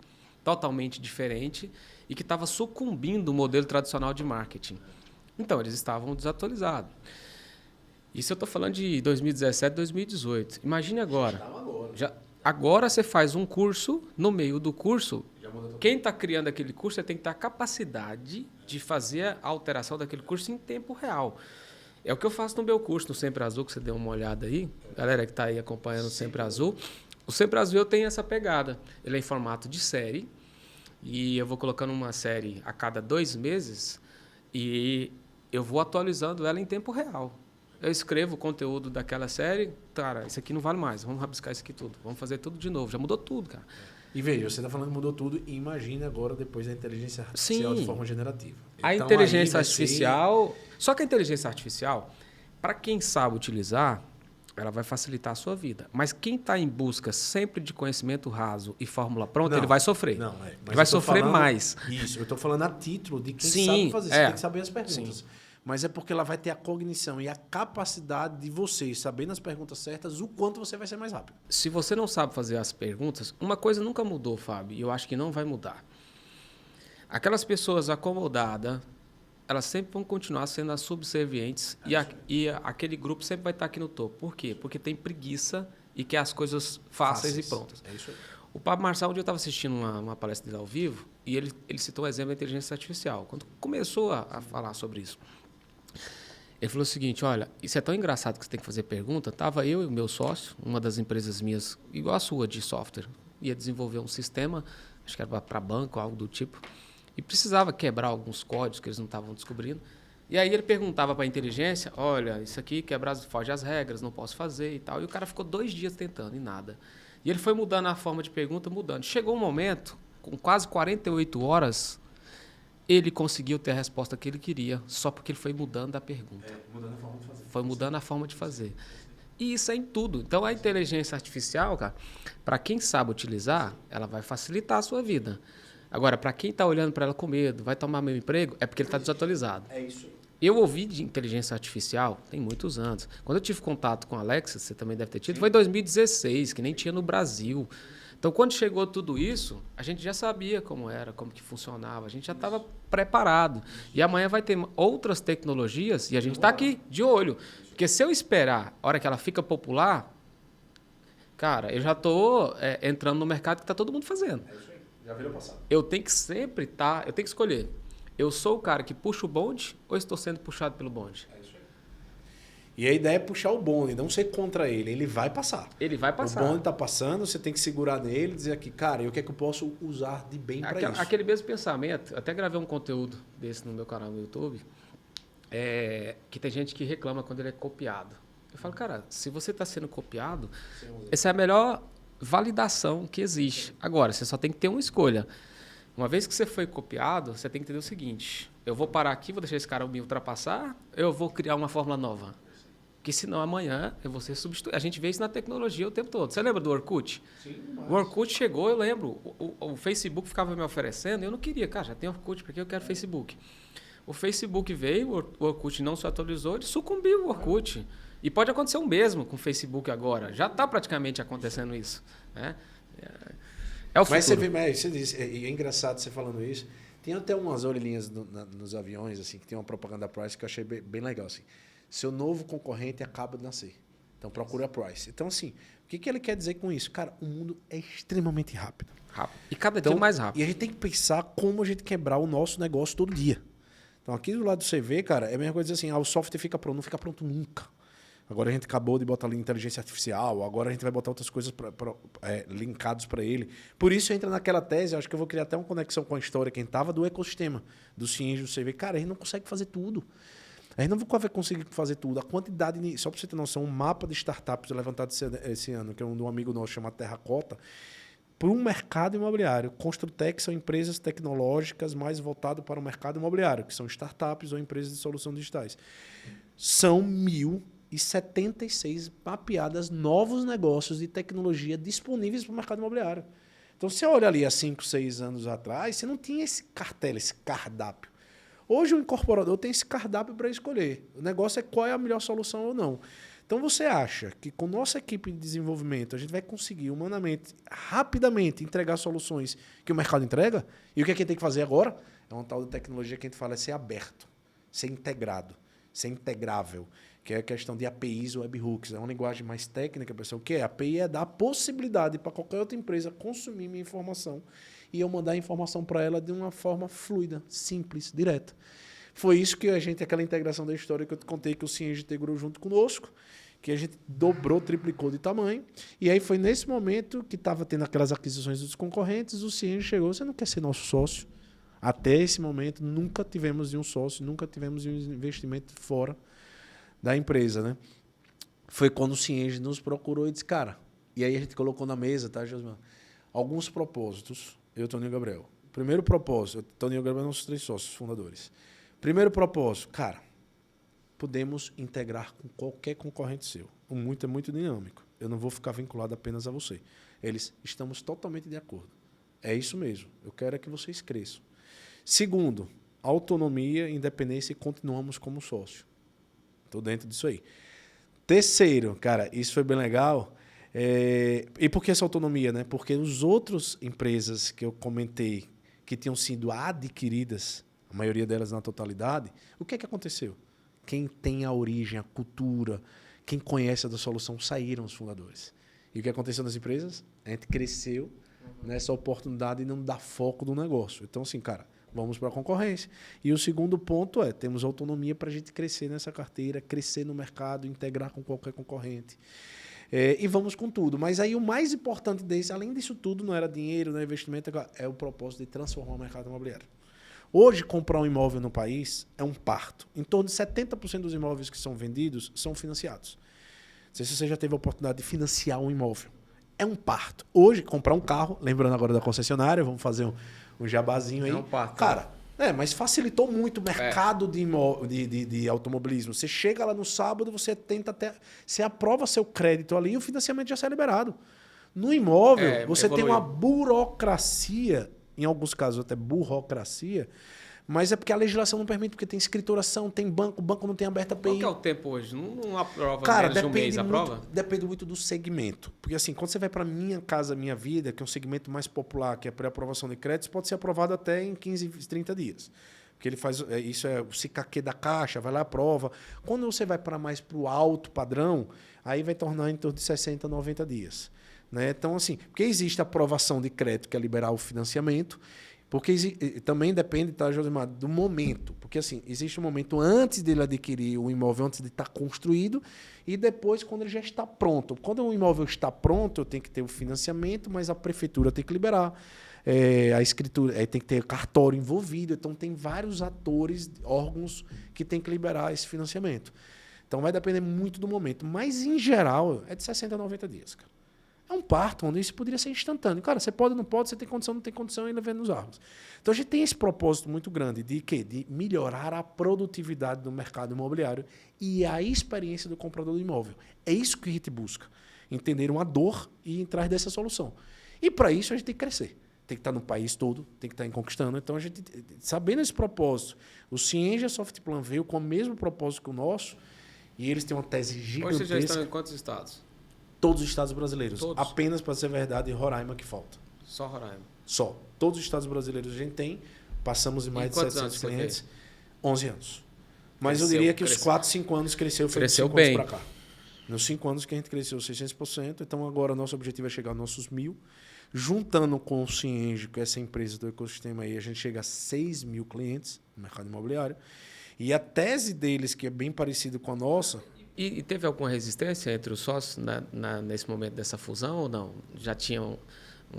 totalmente diferente, e que estava sucumbindo o modelo tradicional de marketing. Então, eles estavam desatualizados. Isso eu estou falando de 2017, 2018. Imagine agora. Agora você faz um curso, no meio do curso, quem está criando aquele curso você tem que ter a capacidade de fazer a alteração daquele curso em tempo real. É o que eu faço no meu curso, no Sempre Azul, que você deu uma olhada aí. Galera que está aí acompanhando o Sempre Azul. O Sempre Azul eu tenho essa pegada. Ele é em formato de série. E eu vou colocando uma série a cada 2 meses e eu vou atualizando ela em tempo real. Eu escrevo o conteúdo daquela série, cara, isso aqui não vale mais, vamos rabiscar isso aqui tudo, vamos fazer tudo de novo, já mudou tudo, cara. E veja, você está falando que mudou tudo, e imagine agora depois da inteligência artificial de forma generativa. A então, inteligência artificial, só que a inteligência artificial, para quem sabe utilizar, ela vai facilitar a sua vida. Mas quem está em busca sempre de conhecimento raso e fórmula pronta, ele vai sofrer. Ele vai sofrer mais. Isso, eu estou falando a título de quem sabe fazer, você tem que saber as perguntas. Sim. Mas é porque ela vai ter a cognição e a capacidade de você, sabendo as perguntas certas, o quanto você vai ser mais rápido. Se você não sabe fazer as perguntas, uma coisa nunca mudou, Fábio, e eu acho que não vai mudar. Aquelas pessoas acomodadas, elas sempre vão continuar sendo as subservientes e aquele grupo sempre vai estar aqui no topo. Por quê? Porque tem preguiça e quer as coisas fáceis e prontas. É isso aí. O Pablo Marçal, um dia eu estava assistindo uma palestra dele ao vivo e ele citou o exemplo da inteligência artificial. Quando começou a falar sobre isso, ele falou o seguinte, olha, isso é tão engraçado que você tem que fazer pergunta. Estava eu e o meu sócio, uma das empresas minhas, igual a sua, de software, ia desenvolver um sistema, acho que era para banco, algo do tipo, e precisava quebrar alguns códigos que eles não estavam descobrindo. E aí ele perguntava para a inteligência, olha, isso aqui foge às regras, não posso fazer e tal. E o cara ficou 2 dias tentando e nada. E ele foi mudando a forma de pergunta, mudando. Chegou um momento, com quase 48 horas... ele conseguiu ter a resposta que ele queria, só porque ele foi mudando a pergunta. Mudando a forma de fazer. Foi mudando a forma de fazer. E isso é em tudo. Então, a inteligência artificial, cara, para quem sabe utilizar, ela vai facilitar a sua vida. Agora, para quem está olhando para ela com medo, vai tomar meu emprego, é porque ele está desatualizado. É isso. Eu ouvi de inteligência artificial tem muitos anos. Quando eu tive contato com a Alexa, você também deve ter tido, foi em 2016, que nem tinha no Brasil. Então, quando chegou tudo isso, a gente já sabia como era, como que funcionava, a gente já estava preparado. E amanhã vai ter outras tecnologias e a gente está aqui, de olho. Porque se eu esperar a hora que ela fica popular, cara, eu já estou entrando no mercado que está todo mundo fazendo. É isso aí, já virou passado. Eu tenho que sempre eu tenho que escolher. Eu sou o cara que puxa o bonde ou estou sendo puxado pelo bonde? É isso aí. E a ideia é puxar o bonde, não ser contra ele. Ele vai passar. Ele vai passar. O bonde está passando, você tem que segurar nele e dizer aqui, cara, o que é que eu posso usar de bem para isso? Aquele mesmo pensamento, até gravei um conteúdo desse no meu canal no YouTube, que tem gente que reclama quando ele é copiado. Eu falo, cara, se você está sendo copiado, essa é a melhor validação que existe. Agora, você só tem que ter uma escolha. Uma vez que você foi copiado, você tem que entender o seguinte, eu vou parar aqui, vou deixar esse cara me ultrapassar, eu vou criar uma fórmula nova. Porque senão amanhã eu vou ser substituído. A gente vê isso na tecnologia o tempo todo. Você lembra do Orkut? Sim, mas... O Orkut chegou, eu lembro. O Facebook ficava me oferecendo, eu não queria. Cara, já tem Orkut, por que eu quero Facebook? O Facebook veio, o Orkut não se atualizou, ele sucumbiu o Orkut. E pode acontecer o mesmo com o Facebook agora. Já está praticamente acontecendo isso. Né? É o futuro. Mas você vê, você disse, é engraçado você falando isso. Tem até umas orelhinhas nos aviões, assim, que tem uma propaganda Price que eu achei bem legal, assim. Seu novo concorrente acaba de nascer. Então, procura a Price. Então, assim, o que ele quer dizer com isso? Cara, o mundo é extremamente rápido. E cada dia mais rápido. E a gente tem que pensar como a gente quebrar o nosso negócio todo dia. Então, aqui do lado do CV, cara, é a mesma coisa assim, o software fica pronto, não fica pronto nunca. Agora a gente acabou de botar ali inteligência artificial, agora a gente vai botar outras coisas linkados para ele. Por isso entra naquela tese, acho que eu vou criar até uma conexão com a história, quem estava do ecossistema, do Cienge, do CV. Cara, a gente não consegue fazer tudo. A gente não vai conseguir fazer tudo. A quantidade, só para você ter noção, um mapa de startups levantado esse ano, que é um amigo nosso chamado Terracota, para um mercado imobiliário. Construtec são empresas tecnológicas mais voltadas para o mercado imobiliário, que são startups ou empresas de soluções digitais. São 1.076 mapeadas novos negócios de tecnologia disponíveis para o mercado imobiliário. Então, se você olha ali há 5, 6 anos atrás, você não tinha esse cartel, esse cardápio. Hoje o incorporador tem esse cardápio para escolher. O negócio é qual é a melhor solução ou não. Então você acha que com nossa equipe de desenvolvimento a gente vai conseguir humanamente, rapidamente entregar soluções que o mercado entrega? E o que a gente tem que fazer agora? É uma tal de tecnologia que a gente fala é ser aberto, ser integrado, ser integrável, que é a questão de APIs ou webhooks. É uma linguagem mais técnica, pessoal. O que é? A API é dar a possibilidade para qualquer outra empresa consumir minha informação e eu mandar a informação para ela de uma forma fluida, simples, direta. Foi isso que a gente, aquela integração da história que eu te contei, que o Cienge integrou junto conosco, que a gente dobrou, triplicou de tamanho. E aí foi nesse momento que estava tendo aquelas aquisições dos concorrentes, o Cienge chegou, você não quer ser nosso sócio? Até esse momento, nunca tivemos de um sócio, nunca tivemos de um investimento fora da empresa, né? Foi quando o Cienge nos procurou e disse, cara, e aí a gente colocou na mesa, tá, Josman? Alguns propósitos, eu e o Toninho Gabriel. Primeiro propósito, Toninho Gabriel, nossos 3 sócios fundadores. Primeiro propósito, cara, podemos integrar com qualquer concorrente seu. O muito é muito dinâmico. Eu não vou ficar vinculado apenas a você. Eles, estamos totalmente de acordo. É isso mesmo. Eu quero é que vocês cresçam. Segundo, autonomia, independência e continuamos como sócio. Estou dentro disso aí. Terceiro, cara, isso foi bem legal. E por que essa autonomia, né? Porque as outras empresas que eu comentei que tinham sido adquiridas, a maioria delas na totalidade, o que é que aconteceu? Quem tem a origem, a cultura, quem conhece a da solução, saíram os fundadores. E o que aconteceu nas empresas? A gente cresceu nessa oportunidade e não dá foco do negócio. Então, assim, cara, vamos para a concorrência. E o segundo ponto é, temos autonomia para a gente crescer nessa carteira, crescer no mercado, integrar com qualquer concorrente. E vamos com tudo. Mas aí o mais importante desse, além disso tudo, não era dinheiro, não era investimento, é o propósito de transformar o mercado imobiliário. Hoje, comprar um imóvel no país é um parto. Em torno de 70% dos imóveis que são vendidos são financiados. Não sei se você já teve a oportunidade de financiar um imóvel. É um parto. Hoje, comprar um carro, lembrando agora da concessionária, vamos fazer um jabazinho aí. É um parto. Cara, mas facilitou muito o mercado de automobilismo. Você chega lá no sábado, você tenta até... Você aprova seu crédito ali e o financiamento já sai liberado. No imóvel, você tem uma burocracia, em alguns casos até burocracia, mas é porque a legislação não permite, porque tem escrituração, tem banco, o banco não tem aberta API. Qual que é o tempo hoje? Não aprova, cara, menos de um mês aprova? Depende muito do segmento. Porque assim, quando você vai para Minha Casa Minha Vida, que é um segmento mais popular, que é pré-aprovação de créditos, pode ser aprovado até em 15, 30 dias. Porque ele faz, isso é o CICAQ da Caixa, vai lá, aprova. Quando você vai para mais para o alto padrão, aí vai tornar em torno de 60, 90 dias. Né? Então, assim, porque existe a aprovação de crédito, que é liberar o financiamento, porque também depende, tá, Josimar, do momento. Porque assim, existe um momento antes dele adquirir o imóvel, antes de estar construído, e depois quando ele já está pronto. Quando o imóvel está pronto, eu tenho que ter o financiamento, mas a prefeitura tem que liberar. A escritura, tem que ter cartório envolvido. Então tem vários atores, órgãos que tem que liberar esse financiamento. Então vai depender muito do momento. Mas, em geral, é de 60 a 90 dias, cara. É um parto, onde isso poderia ser instantâneo. Cara, você pode ou não pode, você tem condição, não tem condição, ainda vendo nos árvores. Então, a gente tem esse propósito muito grande de quê? De melhorar a produtividade do mercado imobiliário e a experiência do comprador do imóvel. É isso que a gente busca. Entender uma dor e entrar dessa solução. E, para isso, a gente tem que crescer. Tem que estar no país todo, tem que estar conquistando. Então, a gente, sabendo esse propósito, o Cienge Softplan veio com o mesmo propósito que o nosso, e eles têm uma tese gigantesca. Hoje vocês já estão em quantos estados? Todos os estados brasileiros. Todos? Apenas, para ser verdade, Roraima que falta. Só Roraima? Só. Todos os estados brasileiros a gente tem. Passamos de mais de 700 clientes. 11 anos. Mas eu diria que os 4, 5 anos cresceu bem para cá. Nos 5 anos que a gente cresceu 600%, então agora nosso objetivo é chegar aos nossos 1.000. Juntando com o Cienge, com essa empresa do ecossistema aí, a gente chega a 6 mil clientes no mercado imobiliário. E a tese deles, que é bem parecida com a nossa... E teve alguma resistência entre os sócios nesse momento dessa fusão ou não? Já tinham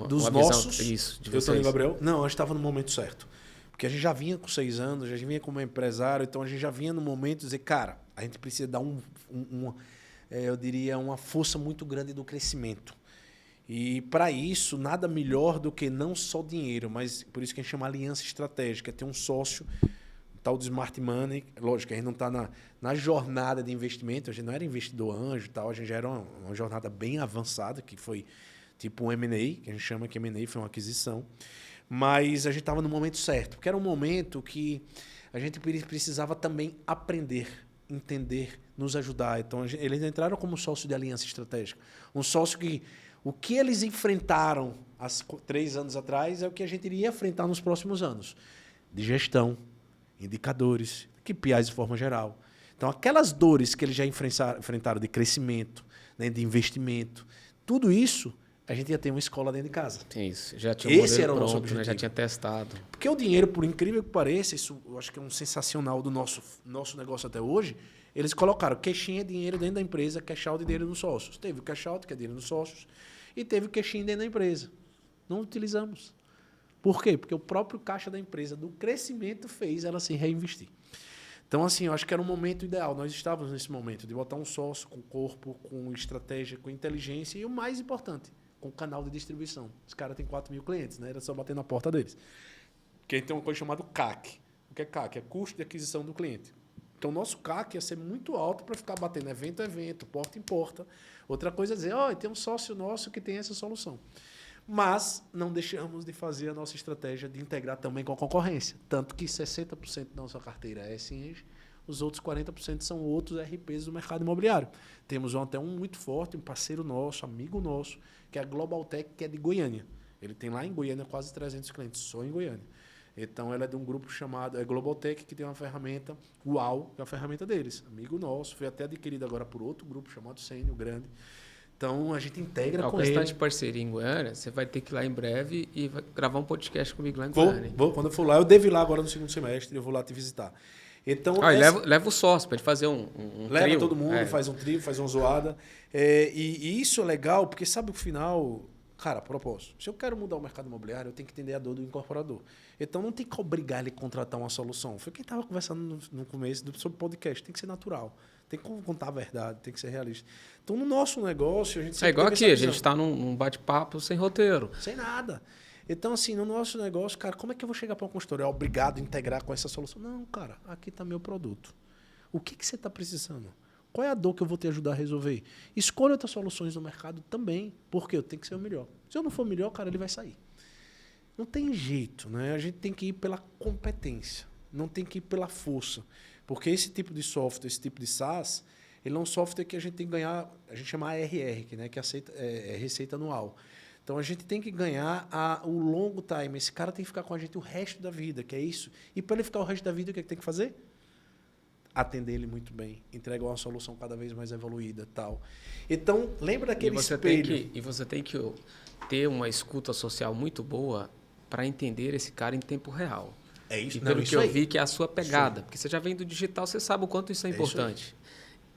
dos uma nossos, visão isso, de eu vocês? também, Gabriel, não, a gente estava no momento certo. Porque a gente já vinha com 6 anos, já vinha como empresário, então a gente já vinha no momento de dizer, cara, a gente precisa dar eu diria, uma força muito grande do crescimento. E para isso, nada melhor do que não só dinheiro, mas por isso que a gente chama aliança estratégica, ter um sócio, tal do Smart Money. Lógico, a gente não está na jornada de investimento, a gente não era investidor anjo, tal, a gente já era uma jornada bem avançada, que foi tipo um M&A, que a gente chama que M&A foi uma aquisição. Mas a gente estava no momento certo, porque era um momento que a gente precisava também aprender, entender, nos ajudar. Então, eles entraram como sócio de aliança estratégica. Um sócio que o que eles enfrentaram há 3 anos atrás é o que a gente iria enfrentar nos próximos anos. De gestão, indicadores, KPIs de forma geral. Então, aquelas dores que eles já enfrentaram de crescimento, né, de investimento, tudo isso, a gente ia ter uma escola dentro de casa. Tem isso. Já tinha um Esse era o pronto, nosso objetivo. né? Já tinha testado. Porque o dinheiro, por incrível que pareça, isso eu acho que é um sensacional do nosso negócio até hoje, eles colocaram cash-in é dinheiro dentro da empresa, cash-out é dinheiro dos sócios. Teve o cash-out, que é dinheiro dos sócios, e teve o cash-in dentro da empresa. Não utilizamos. Por quê? Porque o próprio caixa da empresa, do crescimento, fez ela se reinvestir. Então, assim, eu acho que era um momento ideal. Nós estávamos nesse momento de botar um sócio com corpo, com estratégia, com inteligência e, o mais importante, com canal de distribuição. Os caras têm 4 mil clientes, né? Era só bater na porta deles. Porque aí tem uma coisa chamada CAC. O que é CAC? É custo de aquisição do cliente. Então, o nosso CAC ia ser muito alto para ficar batendo evento a evento, porta em porta. Outra coisa é dizer, tem um sócio nosso que tem essa solução. Mas não deixamos de fazer a nossa estratégia de integrar também com a concorrência. Tanto que 60% da nossa carteira é Cienge, os outros 40% são outros RPs do mercado imobiliário. Temos até um muito forte, um parceiro nosso, amigo nosso, que é a Global Tech, que é de Goiânia. Ele tem lá em Goiânia quase 300 clientes, só em Goiânia. Então, ela é de um grupo chamado Global Tech, que tem uma ferramenta, UAU, que é a ferramenta deles. Amigo nosso, foi até adquirido agora por outro grupo chamado Sênio Grande. Então, a gente integra com ele. De parceria em Goiânia, você vai ter que ir lá em breve e vai gravar um podcast comigo lá em Goiânia. Vou. Quando eu for lá, eu devo ir lá agora no segundo semestre, eu vou lá te visitar. Então, leva o sócio para ele fazer um leva trio. Todo mundo, faz um trio, faz uma zoada. E isso é legal, porque sabe o final... Cara, propósito. Se eu quero mudar o mercado imobiliário, eu tenho que entender a dor do incorporador. Então, não tem que obrigar ele a contratar uma solução. Foi quem estava conversando no começo sobre podcast. Tem que ser natural. Tem que contar a verdade, tem que ser realista. Então, no nosso negócio, a gente sempre igual aqui, a gente está num bate-papo sem roteiro. Sem nada. Então, assim, no nosso negócio, cara, como é que eu vou chegar para uma consultoria? Obrigado a integrar com essa solução. Não, cara, aqui está meu produto. O que você está precisando? Qual é a dor que eu vou te ajudar a resolver? Escolha outras soluções no mercado também, porque eu tenho que ser o melhor. Se eu não for o melhor, cara, ele vai sair. Não tem jeito, né? A gente tem que ir pela competência, não tem que ir pela força. Porque esse tipo de software, esse tipo de SaaS, ele é um software que a gente tem que ganhar, a gente chama ARR, né? Que é receita anual. Então, a gente tem que ganhar o longo time. Esse cara tem que ficar com a gente o resto da vida, que é isso. E para ele ficar o resto da vida, o que é que tem que fazer? Atender ele muito bem, entregar uma solução cada vez mais evoluída, tal. Então, lembra daquele espelho. E você tem que ter uma escuta social muito boa para entender esse cara em tempo real. É isso. E pelo que eu vi, que é a sua pegada. Porque você já vem do digital, você sabe o quanto isso é importante.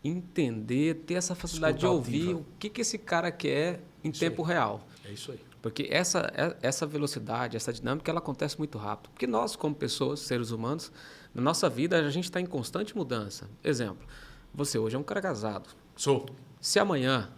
Entender, ter essa facilidade de ouvir o que esse cara quer em tempo real. É isso aí. Porque essa velocidade, essa dinâmica, ela acontece muito rápido. Porque nós, como pessoas, seres humanos, na nossa vida, a gente está em constante mudança. Exemplo, você hoje é um cara casado. Sou. Se amanhã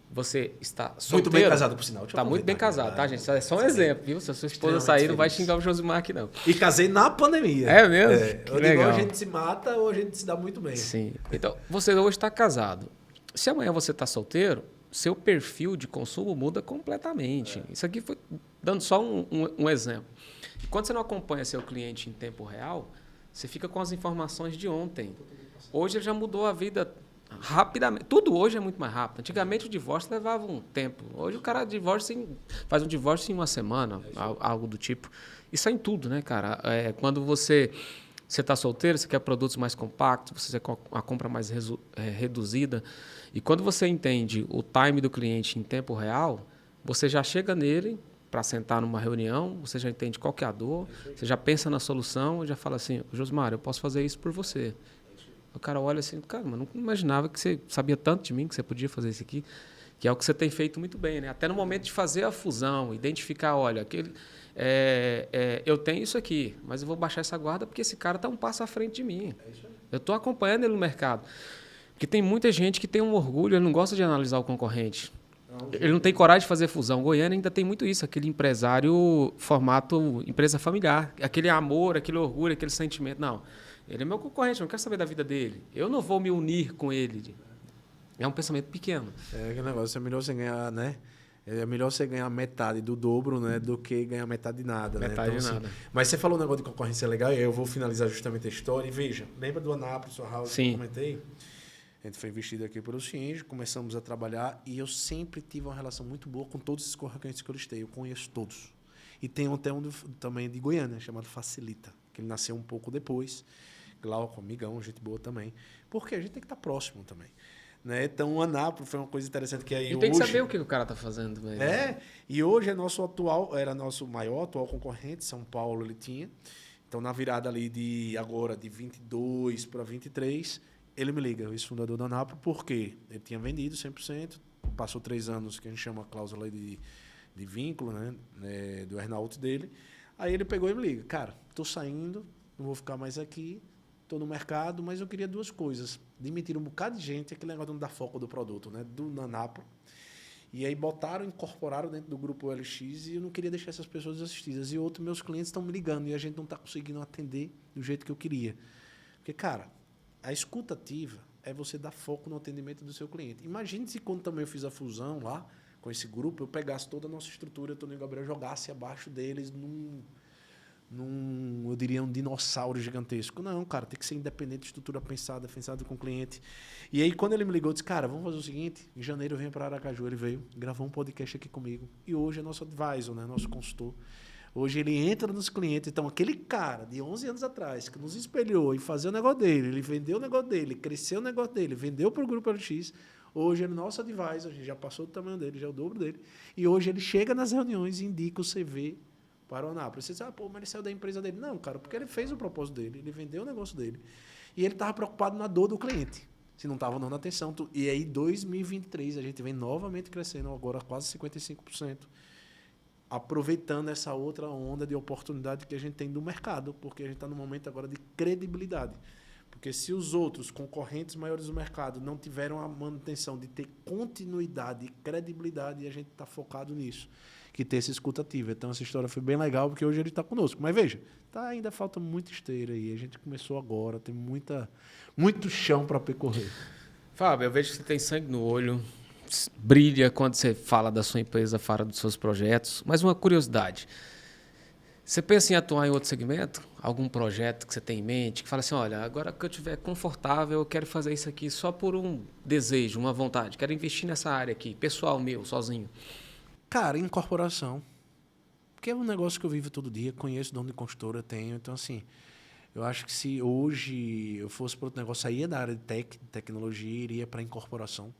você está solteiro... Muito bem casado, por sinal. Está muito bem casado, tá, gente? Isso é só um exemplo, viu? Se a sua esposa sair, não vai xingar o Josimar aqui, não. E casei na pandemia. É mesmo? Que legal. Ou a gente se mata ou a gente se dá muito bem. Sim. Então, você hoje está casado. Se amanhã você está solteiro, seu perfil de consumo muda completamente. Isso aqui foi dando só um exemplo. E quando você não acompanha seu cliente em tempo real, você fica com as informações de ontem. Hoje ele já mudou a vida rapidamente. Tudo hoje é muito mais rápido. Antigamente o divórcio levava um tempo. Hoje o cara faz um divórcio em uma semana, algo do tipo. Isso é em tudo, né, cara? Quando você Você está solteiro, você quer produtos mais compactos, você quer uma compra mais reduzida. E quando você entende o time do cliente em tempo real, você já chega nele para sentar numa reunião, você já entende qual que é a dor, você já pensa na solução e já fala assim, Josmar, eu posso fazer isso por você. O cara olha assim, cara, mas não imaginava que você sabia tanto de mim, que você podia fazer isso aqui, que é o que você tem feito muito bem, né? Até no momento de fazer a fusão, identificar, olha, eu tenho isso aqui, mas eu vou baixar essa guarda porque esse cara está um passo à frente de mim. Eu estou acompanhando ele no mercado. Porque tem muita gente que tem um orgulho, ele não gosta de analisar o concorrente. Ele não tem coragem de fazer fusão. Goiânia ainda tem muito isso, aquele empresário formato empresa familiar, aquele amor, aquele orgulho, aquele sentimento. Não, ele é meu concorrente, eu não quero saber da vida dele. Eu não vou me unir com ele. É um pensamento pequeno. É aquele negócio, é melhor você ganhar, né? É melhor você ganhar metade do dobro, né, do que ganhar metade de nada. Metade né? Então, de nada. Mas você falou um negócio de concorrência legal, e aí eu vou finalizar justamente a história. E veja, lembra do Anápolis, sua house, que eu comentei? A gente foi investido aqui pelo Cienge, começamos a trabalhar e eu sempre tive uma relação muito boa com todos esses concorrentes que eu listei. Eu conheço todos. E tem até um também de Goiânia, chamado Facilita, que ele nasceu um pouco depois. Glauco, amigão, gente boa também. Porque a gente tem que estar próximo também. Né? Então, o Anápolis foi uma coisa interessante que aí e tem que saber o que o cara está fazendo. Mesmo. E hoje era nosso maior atual concorrente, São Paulo ele tinha. Então, na virada ali de 22 para 23, ele me liga, o ex-fundador da Anápolis, porque ele tinha vendido 100%, passou 3 anos, que a gente chama a cláusula de vínculo, né? Do earn-out dele. Aí ele pegou e me liga, cara, estou saindo, não vou ficar mais aqui, estou no mercado, mas eu queria 2 coisas. Demitir um bocado de gente, aquele negócio de não dar foco do produto, né? Do Anápolis. E aí incorporaram dentro do grupo LX e eu não queria deixar essas pessoas desassistidas. E outros meus clientes estão me ligando e a gente não está conseguindo atender do jeito que eu queria. Porque, cara, a escuta ativa é você dar foco no atendimento do seu cliente. Imagine se quando também eu fiz a fusão lá, com esse grupo, eu pegasse toda a nossa estrutura, o Toninho Gabriel jogasse abaixo deles eu diria, um dinossauro gigantesco. Não, cara, tem que ser independente, estrutura pensada com o cliente. E aí, quando ele me ligou, eu disse, cara, vamos fazer o seguinte, em janeiro eu venho para Aracaju. Ele veio, gravou um podcast aqui comigo. E hoje é nosso advisor, né, nosso consultor. Hoje ele entra nos clientes. Então, aquele cara de 11 anos atrás, que nos espelhou em fazer o negócio dele, ele vendeu o negócio dele, cresceu o negócio dele, vendeu para o Grupo LX, hoje ele é nosso advisor, a gente já passou do tamanho dele, já é o dobro dele. E hoje ele chega nas reuniões e indica o CV para o Anápolis. Você diz, mas ele saiu da empresa dele. Não, cara, porque ele fez o propósito dele, ele vendeu o negócio dele. E ele estava preocupado na dor do cliente, se não estava dando atenção. E aí, 2023, a gente vem novamente crescendo, agora quase 55%, aproveitando essa outra onda de oportunidade que a gente tem do mercado, porque a gente está no momento agora de credibilidade. Porque se os outros concorrentes maiores do mercado não tiveram a manutenção de ter continuidade e credibilidade, e a gente está focado nisso, que ter essa escuta ativa. Então, essa história foi bem legal, porque hoje ele está conosco. Mas veja, ainda falta muita esteira aí. A gente começou agora, tem muito chão para percorrer. Fábio, eu vejo que você tem sangue no olho, brilha quando você fala da sua empresa, fala dos seus projetos. Mas uma curiosidade, você pensa em atuar em outro segmento? Algum projeto que você tem em mente, que fala assim, olha, agora que eu estiver confortável, eu quero fazer isso aqui só por um desejo, uma vontade. Quero investir nessa área aqui, pessoal meu, sozinho. Cara, incorporação. Porque é um negócio que eu vivo todo dia, conheço dono de consultora, tenho. Então, assim, eu acho que se hoje eu fosse para outro negócio, saía da área de tecnologia e iria para incorporação.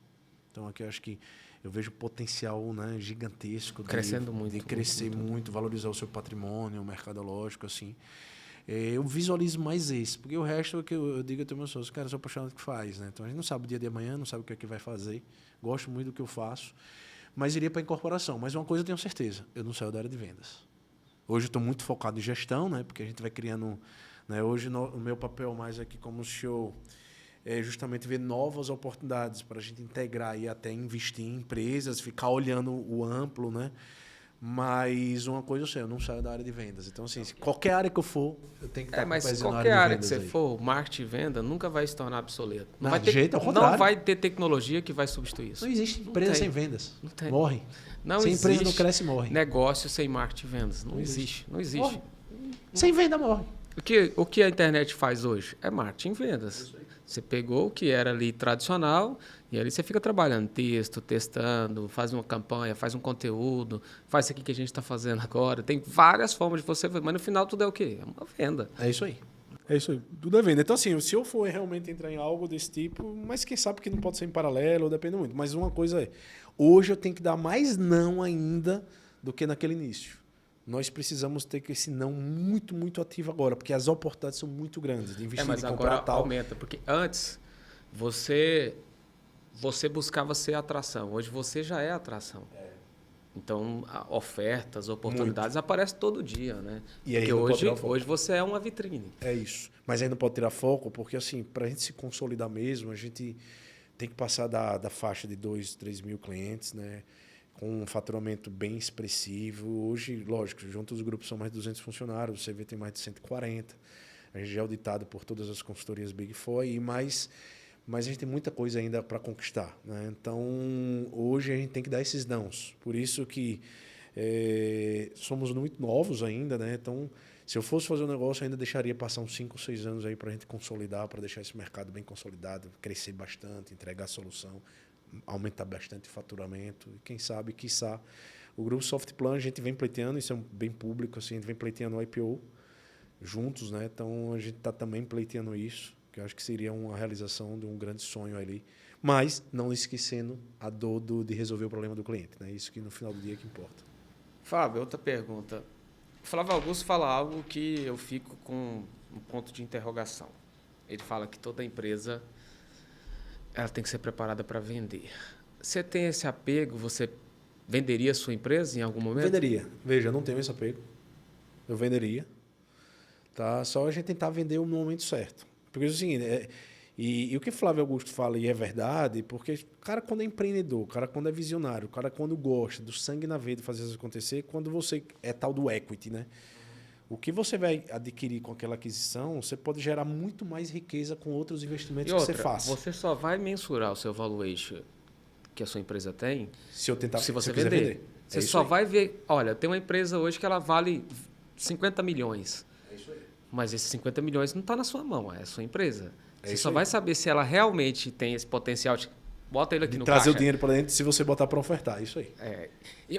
Então, aqui eu acho que eu vejo potencial, né, gigantesco crescendo muito, de crescer muito, valorizar o seu patrimônio mercadológico, assim. Eu visualizo mais esse, porque o resto é que eu digo até meus sócios, cara, eu sou apaixonado do que faz, né? Então, a gente não sabe o dia de amanhã, não sabe o que é que vai fazer. Gosto muito do que eu faço, mas iria para a incorporação. Mas uma coisa eu tenho certeza, eu não saio da área de vendas. Hoje eu estou muito focado em gestão, né? Porque a gente vai criando... Né? Hoje o meu papel mais aqui como CEO é justamente ver novas oportunidades para a gente integrar e até investir em empresas, ficar olhando o amplo, né? Mas uma coisa eu sei, eu não saio da área de vendas. Então, assim, qualquer área que eu for, eu tenho que estar com o pezinho na área de vendas. Mas qualquer área que você for, marketing e venda nunca vai se tornar obsoleto. Não vai ter tecnologia que vai substituir isso. Não existe empresa sem vendas. Não tem. Morre. Não sem existe empresa não cresce, morre. Negócio sem marketing e vendas. Não existe. Não existe. Morre. Sem venda, morre. O que a internet faz hoje é marketing e vendas. Você pegou o que era ali tradicional e ali você fica trabalhando texto, testando, faz uma campanha, faz um conteúdo, faz isso aqui que a gente está fazendo agora. Tem várias formas de você, mas no final tudo é o quê? É uma venda. É isso aí. É isso aí. Tudo é venda. Então, assim, se eu for realmente entrar em algo desse tipo, mas quem sabe que não pode ser em paralelo, depende muito. Mas uma coisa é, hoje eu tenho que dar mais não ainda do que naquele início. Nós precisamos ter esse não muito, muito ativo agora, porque as oportunidades são muito grandes de investir, Mas de comprar agora tal. aumenta, porque antes você buscava ser atração, hoje você já é atração. Então, ofertas, oportunidades aparecem todo dia, né? E aí porque não pode tirar o foco. hoje você é uma vitrine. É isso. Mas aí não pode tirar foco, porque assim, para a gente se consolidar mesmo, a gente tem que passar da faixa de 2, 3 mil clientes, né? Com um faturamento bem expressivo. Hoje, lógico, junto os grupos são mais de 200 funcionários, o CV tem mais de 140. A gente já é auditado por todas as consultorias Big Four, mas a gente tem muita coisa ainda para conquistar, né? Então, hoje a gente tem que dar esses nãos. Por isso que somos muito novos ainda, né? Então, se eu fosse fazer um negócio, eu ainda deixaria passar uns 5 ou 6 anos aí para a gente consolidar, para deixar esse mercado bem consolidado, crescer bastante, entregar solução, aumentar bastante o faturamento. E quem sabe, quiçá, o Grupo Softplan, a gente vem pleiteando, isso é bem público, assim, a gente vem pleiteando o IPO juntos, né? Então, a gente está também pleiteando isso, que eu acho que seria uma realização de um grande sonho ali. Mas não esquecendo a dor de resolver o problema do cliente, né? Isso que no final do dia é que importa. Fábio, outra pergunta. O Flávio Augusto fala algo que eu fico com um ponto de interrogação. Ele fala que toda empresa ela tem que ser preparada para vender. Você tem esse apego? Você venderia a sua empresa em algum momento? Venderia. Veja, eu não tenho esse apego. Eu venderia. Tá? Só a gente tentar vender no momento certo. Porque é o seguinte, e o que Flávio Augusto fala, e é verdade, porque o cara quando é empreendedor, o cara quando é visionário, o cara quando gosta do sangue na veia de fazer isso acontecer, quando você é tal do equity, né? O que você vai adquirir com aquela aquisição, você pode gerar muito mais riqueza com outros investimentos E outra, que você faça. Você só vai mensurar o seu valuation que a sua empresa tem se você eu quiser vender. Você só vai ver... Olha, tem uma empresa hoje que ela vale 50 milhões. É isso aí. Mas esses 50 milhões não está na sua mão, é a sua empresa. Você só aí. vai saber se ela realmente tem esse potencial de... Bota ele aqui no trazer caixa. o dinheiro para dentro se você botar para ofertar, é isso aí.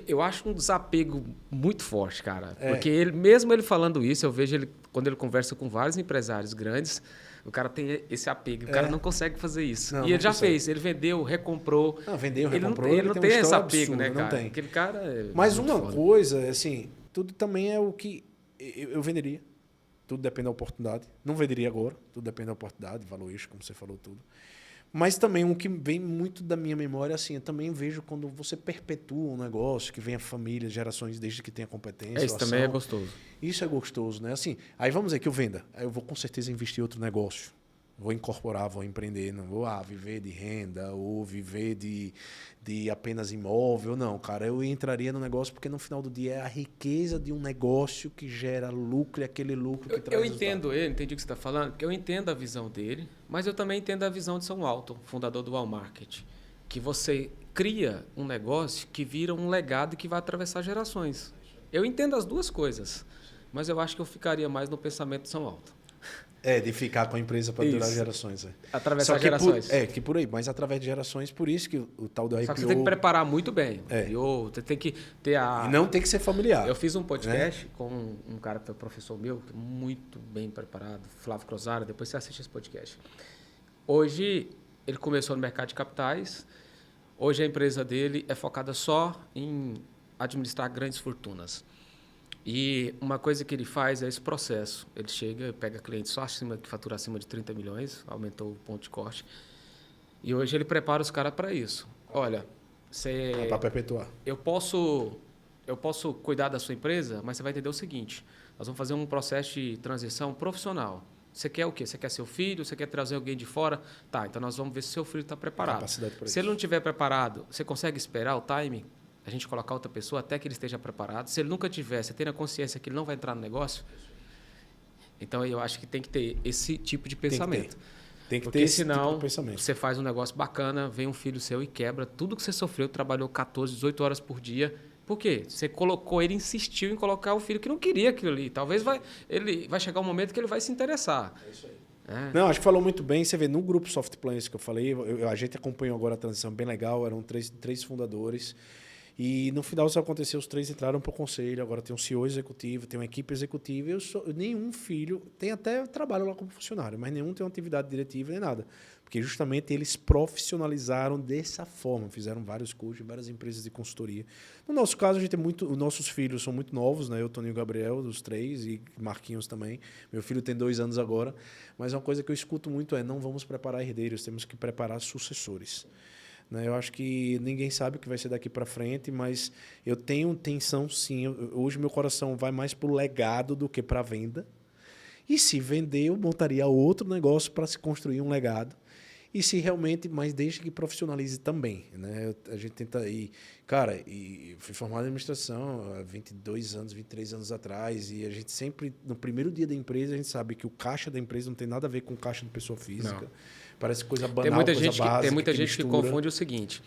Eu acho um desapego muito forte, cara. Porque mesmo ele falando isso, eu vejo ele, quando ele conversa com vários empresários grandes, o cara tem esse apego. O cara não consegue fazer isso. Não, e ele já consegue. fez, ele vendeu, recomprou. Não, vendeu, recomprou. Ele não tem esse apego, absurdo, né, cara? Não tem. Aquele cara Mas uma foda. coisa, assim, tudo também é o que eu venderia. Tudo depende da oportunidade. Não venderia agora, tudo depende da oportunidade, valuation, como você falou tudo. Mas também o que vem muito da minha memória, assim, eu também vejo quando você perpetua um negócio, que vem a família, gerações desde que tenha competência. Isso também é gostoso. Isso é gostoso, né? Assim, aí vamos dizer que eu venda. Aí eu vou com certeza investir em outro negócio. Vou incorporar, vou empreender. Não vou viver de renda ou viver de apenas imóvel. Não, cara, eu entraria no negócio porque no final do dia é a riqueza de um negócio que gera lucro e aquele lucro que traz Eu entendo ele, entendi o que você está falando, porque eu entendo a visão dele, mas eu também entendo a visão de São Alton, fundador do Walmart, que você cria um negócio que vira um legado que vai atravessar gerações. Eu entendo as duas coisas, mas eu acho que eu ficaria mais no pensamento de São Alton. De ficar com a empresa para durar gerações. Atravessar gerações. Que por aí, mas através de gerações, por isso que o tal do IPO... Só que você tem que preparar muito bem. Você tem que ter a... E não tem que ser familiar. Eu fiz um podcast com um cara que foi professor meu, que é muito bem preparado, Flávio Crosara, depois você assiste esse podcast. Hoje, ele começou no mercado de capitais, hoje a empresa dele é focada só em administrar grandes fortunas. E uma coisa que ele faz é esse processo. Ele chega, pega clientes só que fatura acima de 30 milhões, aumentou o ponto de corte. E hoje ele prepara os caras para isso. Olha, você... para perpetuar. Eu posso cuidar da sua empresa, mas você vai entender o seguinte. Nós vamos fazer um processo de transição profissional. Você quer o quê? Você quer seu filho? Você quer trazer alguém de fora? Tá, então nós vamos ver se seu filho está preparado. Se ele não estiver preparado, você consegue esperar o timing? A gente colocar outra pessoa até que ele esteja preparado. Se ele nunca tiver, você tem a consciência que ele não vai entrar no negócio? Então, eu acho que tem que ter esse tipo de pensamento. Tem que porque ter esse senão, tipo de pensamento. Você faz um negócio bacana, vem um filho seu e quebra tudo que você sofreu, trabalhou 14, 18 horas por dia. Por quê? Você colocou, ele insistiu em colocar o filho que não queria aquilo ali. Talvez ele vai chegar um momento que ele vai se interessar. É isso aí. Não, acho que falou muito bem. Você vê, no grupo Softplan, que eu falei, a gente acompanhou agora a transição bem legal, eram três fundadores. E no final isso aconteceu, os 3 entraram para o conselho, agora tem um CEO executivo, tem uma equipe executiva, nenhum filho, tem até trabalho lá como funcionário, mas nenhum tem uma atividade diretiva nem nada. Porque justamente eles profissionalizaram dessa forma, fizeram vários cursos, várias empresas de consultoria. No nosso caso, a gente os nossos filhos são muito novos, né? Eu, Toninho e o Gabriel, dos 3, e Marquinhos também. Meu filho tem 2 anos agora, mas uma coisa que eu escuto muito não vamos preparar herdeiros, temos que preparar sucessores. Eu acho que ninguém sabe o que vai ser daqui para frente, mas eu tenho intenção, sim. Hoje meu coração vai mais para o legado do que para a venda. E se vender, eu montaria outro negócio para se construir um legado. E se realmente, mas desde que profissionalize também. Né? A gente tenta ir. Cara, e fui formado em administração há 22 anos, 23 anos atrás, e a gente sempre, no primeiro dia da empresa, a gente sabe que o caixa da empresa não tem nada a ver com o caixa de pessoa física. Não. Parece coisa banal, coisa básica. Tem muita gente que confunde o seguinte.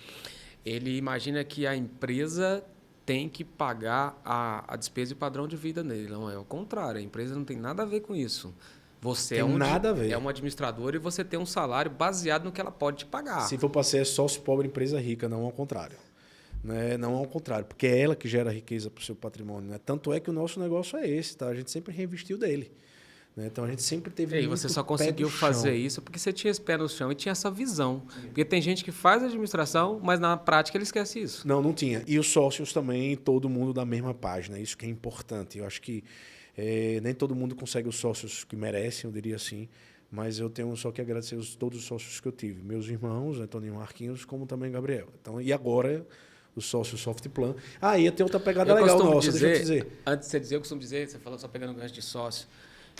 Ele imagina que a empresa tem que pagar a despesa e padrão de vida dele. Não é o contrário. A empresa não tem nada a ver com isso. Você nada a ver. É um administrador e você tem um salário baseado no que ela pode te pagar. Se for para ser sócio pobre, empresa rica, não ao contrário. Né? Não ao contrário, porque é ela que gera riqueza para o seu patrimônio. Né? Tanto é que o nosso negócio é esse, tá? A gente sempre reinvestiu dele. Né? Então a gente sempre teve. E você só conseguiu fazer isso porque você tinha esse pé no chão e tinha essa visão. Porque tem gente que faz administração, mas na prática ele esquece isso. Não tinha. E os sócios também, todo mundo da mesma página. Isso que é importante. Eu acho que nem todo mundo consegue os sócios que merecem, eu diria assim. Mas eu tenho só que agradecer todos os sócios que eu tive. Meus irmãos, Toninho e Marquinhos, como também Gabriel. Então, e agora, o sócio Softplan. E tem outra pegada legal nossa, deixa eu te dizer. Antes de você dizer, eu costumo dizer, você falou só pegando o gancho de sócio,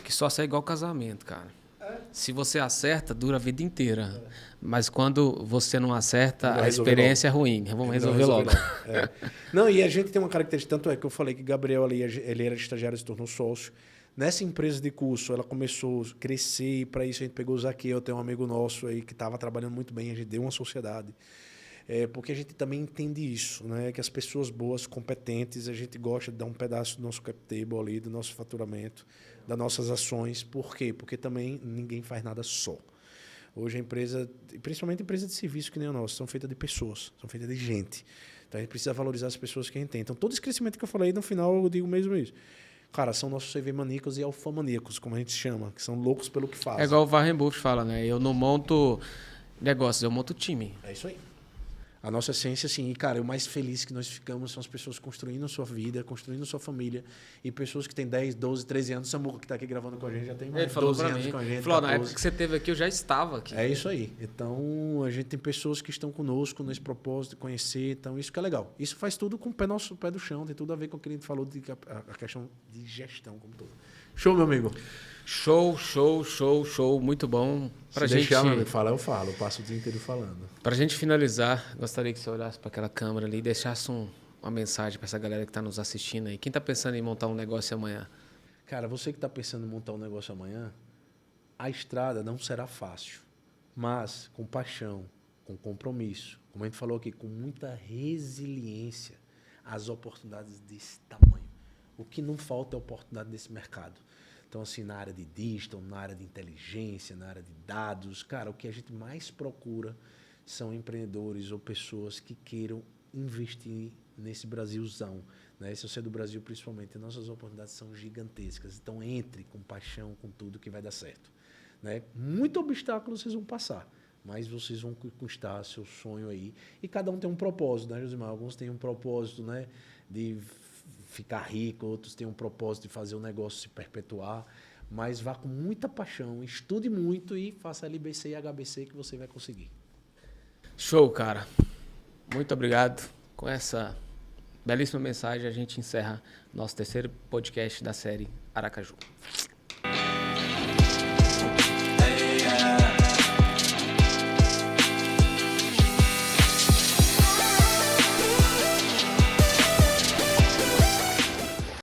que sócio é igual casamento, cara. Se você acerta, dura a vida inteira. Mas quando você não acerta, a experiência é ruim. Vamos resolver logo. Não, e a gente tem uma característica, tanto é que eu falei que Gabriel ali, ele era estagiário e se tornou sócio. Nessa empresa de curso, ela começou a crescer e para isso a gente pegou o Zaqueu, tem um amigo nosso aí que estava trabalhando muito bem, a gente deu uma sociedade. Porque a gente também entende isso, né? Que as pessoas boas, competentes, a gente gosta de dar um pedaço do nosso cap table ali, do nosso faturamento, das nossas ações. Por quê? Porque também ninguém faz nada só. Hoje a empresa, principalmente a empresa de serviço que nem a nossa, são feitas de pessoas, são feitas de gente. Então a gente precisa valorizar as pessoas que a gente tem. Então todo esse crescimento que eu falei, no final eu digo mesmo isso. Cara, são nossos CV-maníacos e alfamaníacos, como a gente chama, que são loucos pelo que fazem. É igual o Warren Buffett fala, né? Eu não monto negócios, eu monto time. É isso aí. A nossa essência, assim, e cara, o mais feliz que nós ficamos são as pessoas construindo a sua vida, construindo a sua família, e pessoas que têm 10, 12, 13 anos. O Samuca, que está aqui gravando com a gente, já tem mais de 12 anos com a gente. Ele falou, na época que você esteve aqui, eu já estava aqui. É isso aí. Então, a gente tem pessoas que estão conosco nesse propósito de conhecer, então isso que é legal. Isso faz tudo com o nosso pé do chão, tem tudo a ver com o que a gente falou, a questão de gestão como todo. Show, meu amigo. Show. Muito bom. Se deixar, meu amigo, falar, eu falo. Eu passo o dia inteiro falando. Para a gente finalizar, gostaria que você olhasse para aquela câmera ali e deixasse uma mensagem para essa galera que está nos assistindo aí. Quem está pensando em montar um negócio amanhã? Cara, você que está pensando em montar um negócio amanhã, a estrada não será fácil. Mas com paixão, com compromisso, como a gente falou aqui, com muita resiliência, as oportunidades desse tamanho. O que não falta é oportunidade nesse mercado. Então, assim, na área de digital, na área de inteligência, na área de dados, cara, o que a gente mais procura são empreendedores ou pessoas que queiram investir nesse Brasilzão. Né? Se você é do Brasil, principalmente, nossas oportunidades são gigantescas. Então, entre com paixão, com tudo que vai dar certo. Né? Muito obstáculo vocês vão passar, mas vocês vão conquistar seu sonho aí. E cada um tem um propósito, né, Josimar? Alguns têm um propósito, né, de ficar rico, outros têm um propósito de fazer o negócio se perpetuar, mas vá com muita paixão, estude muito e faça LBC e HBC que você vai conseguir. Show, cara. Muito obrigado. Com essa belíssima mensagem, a gente encerra nosso terceiro podcast da série Aracaju.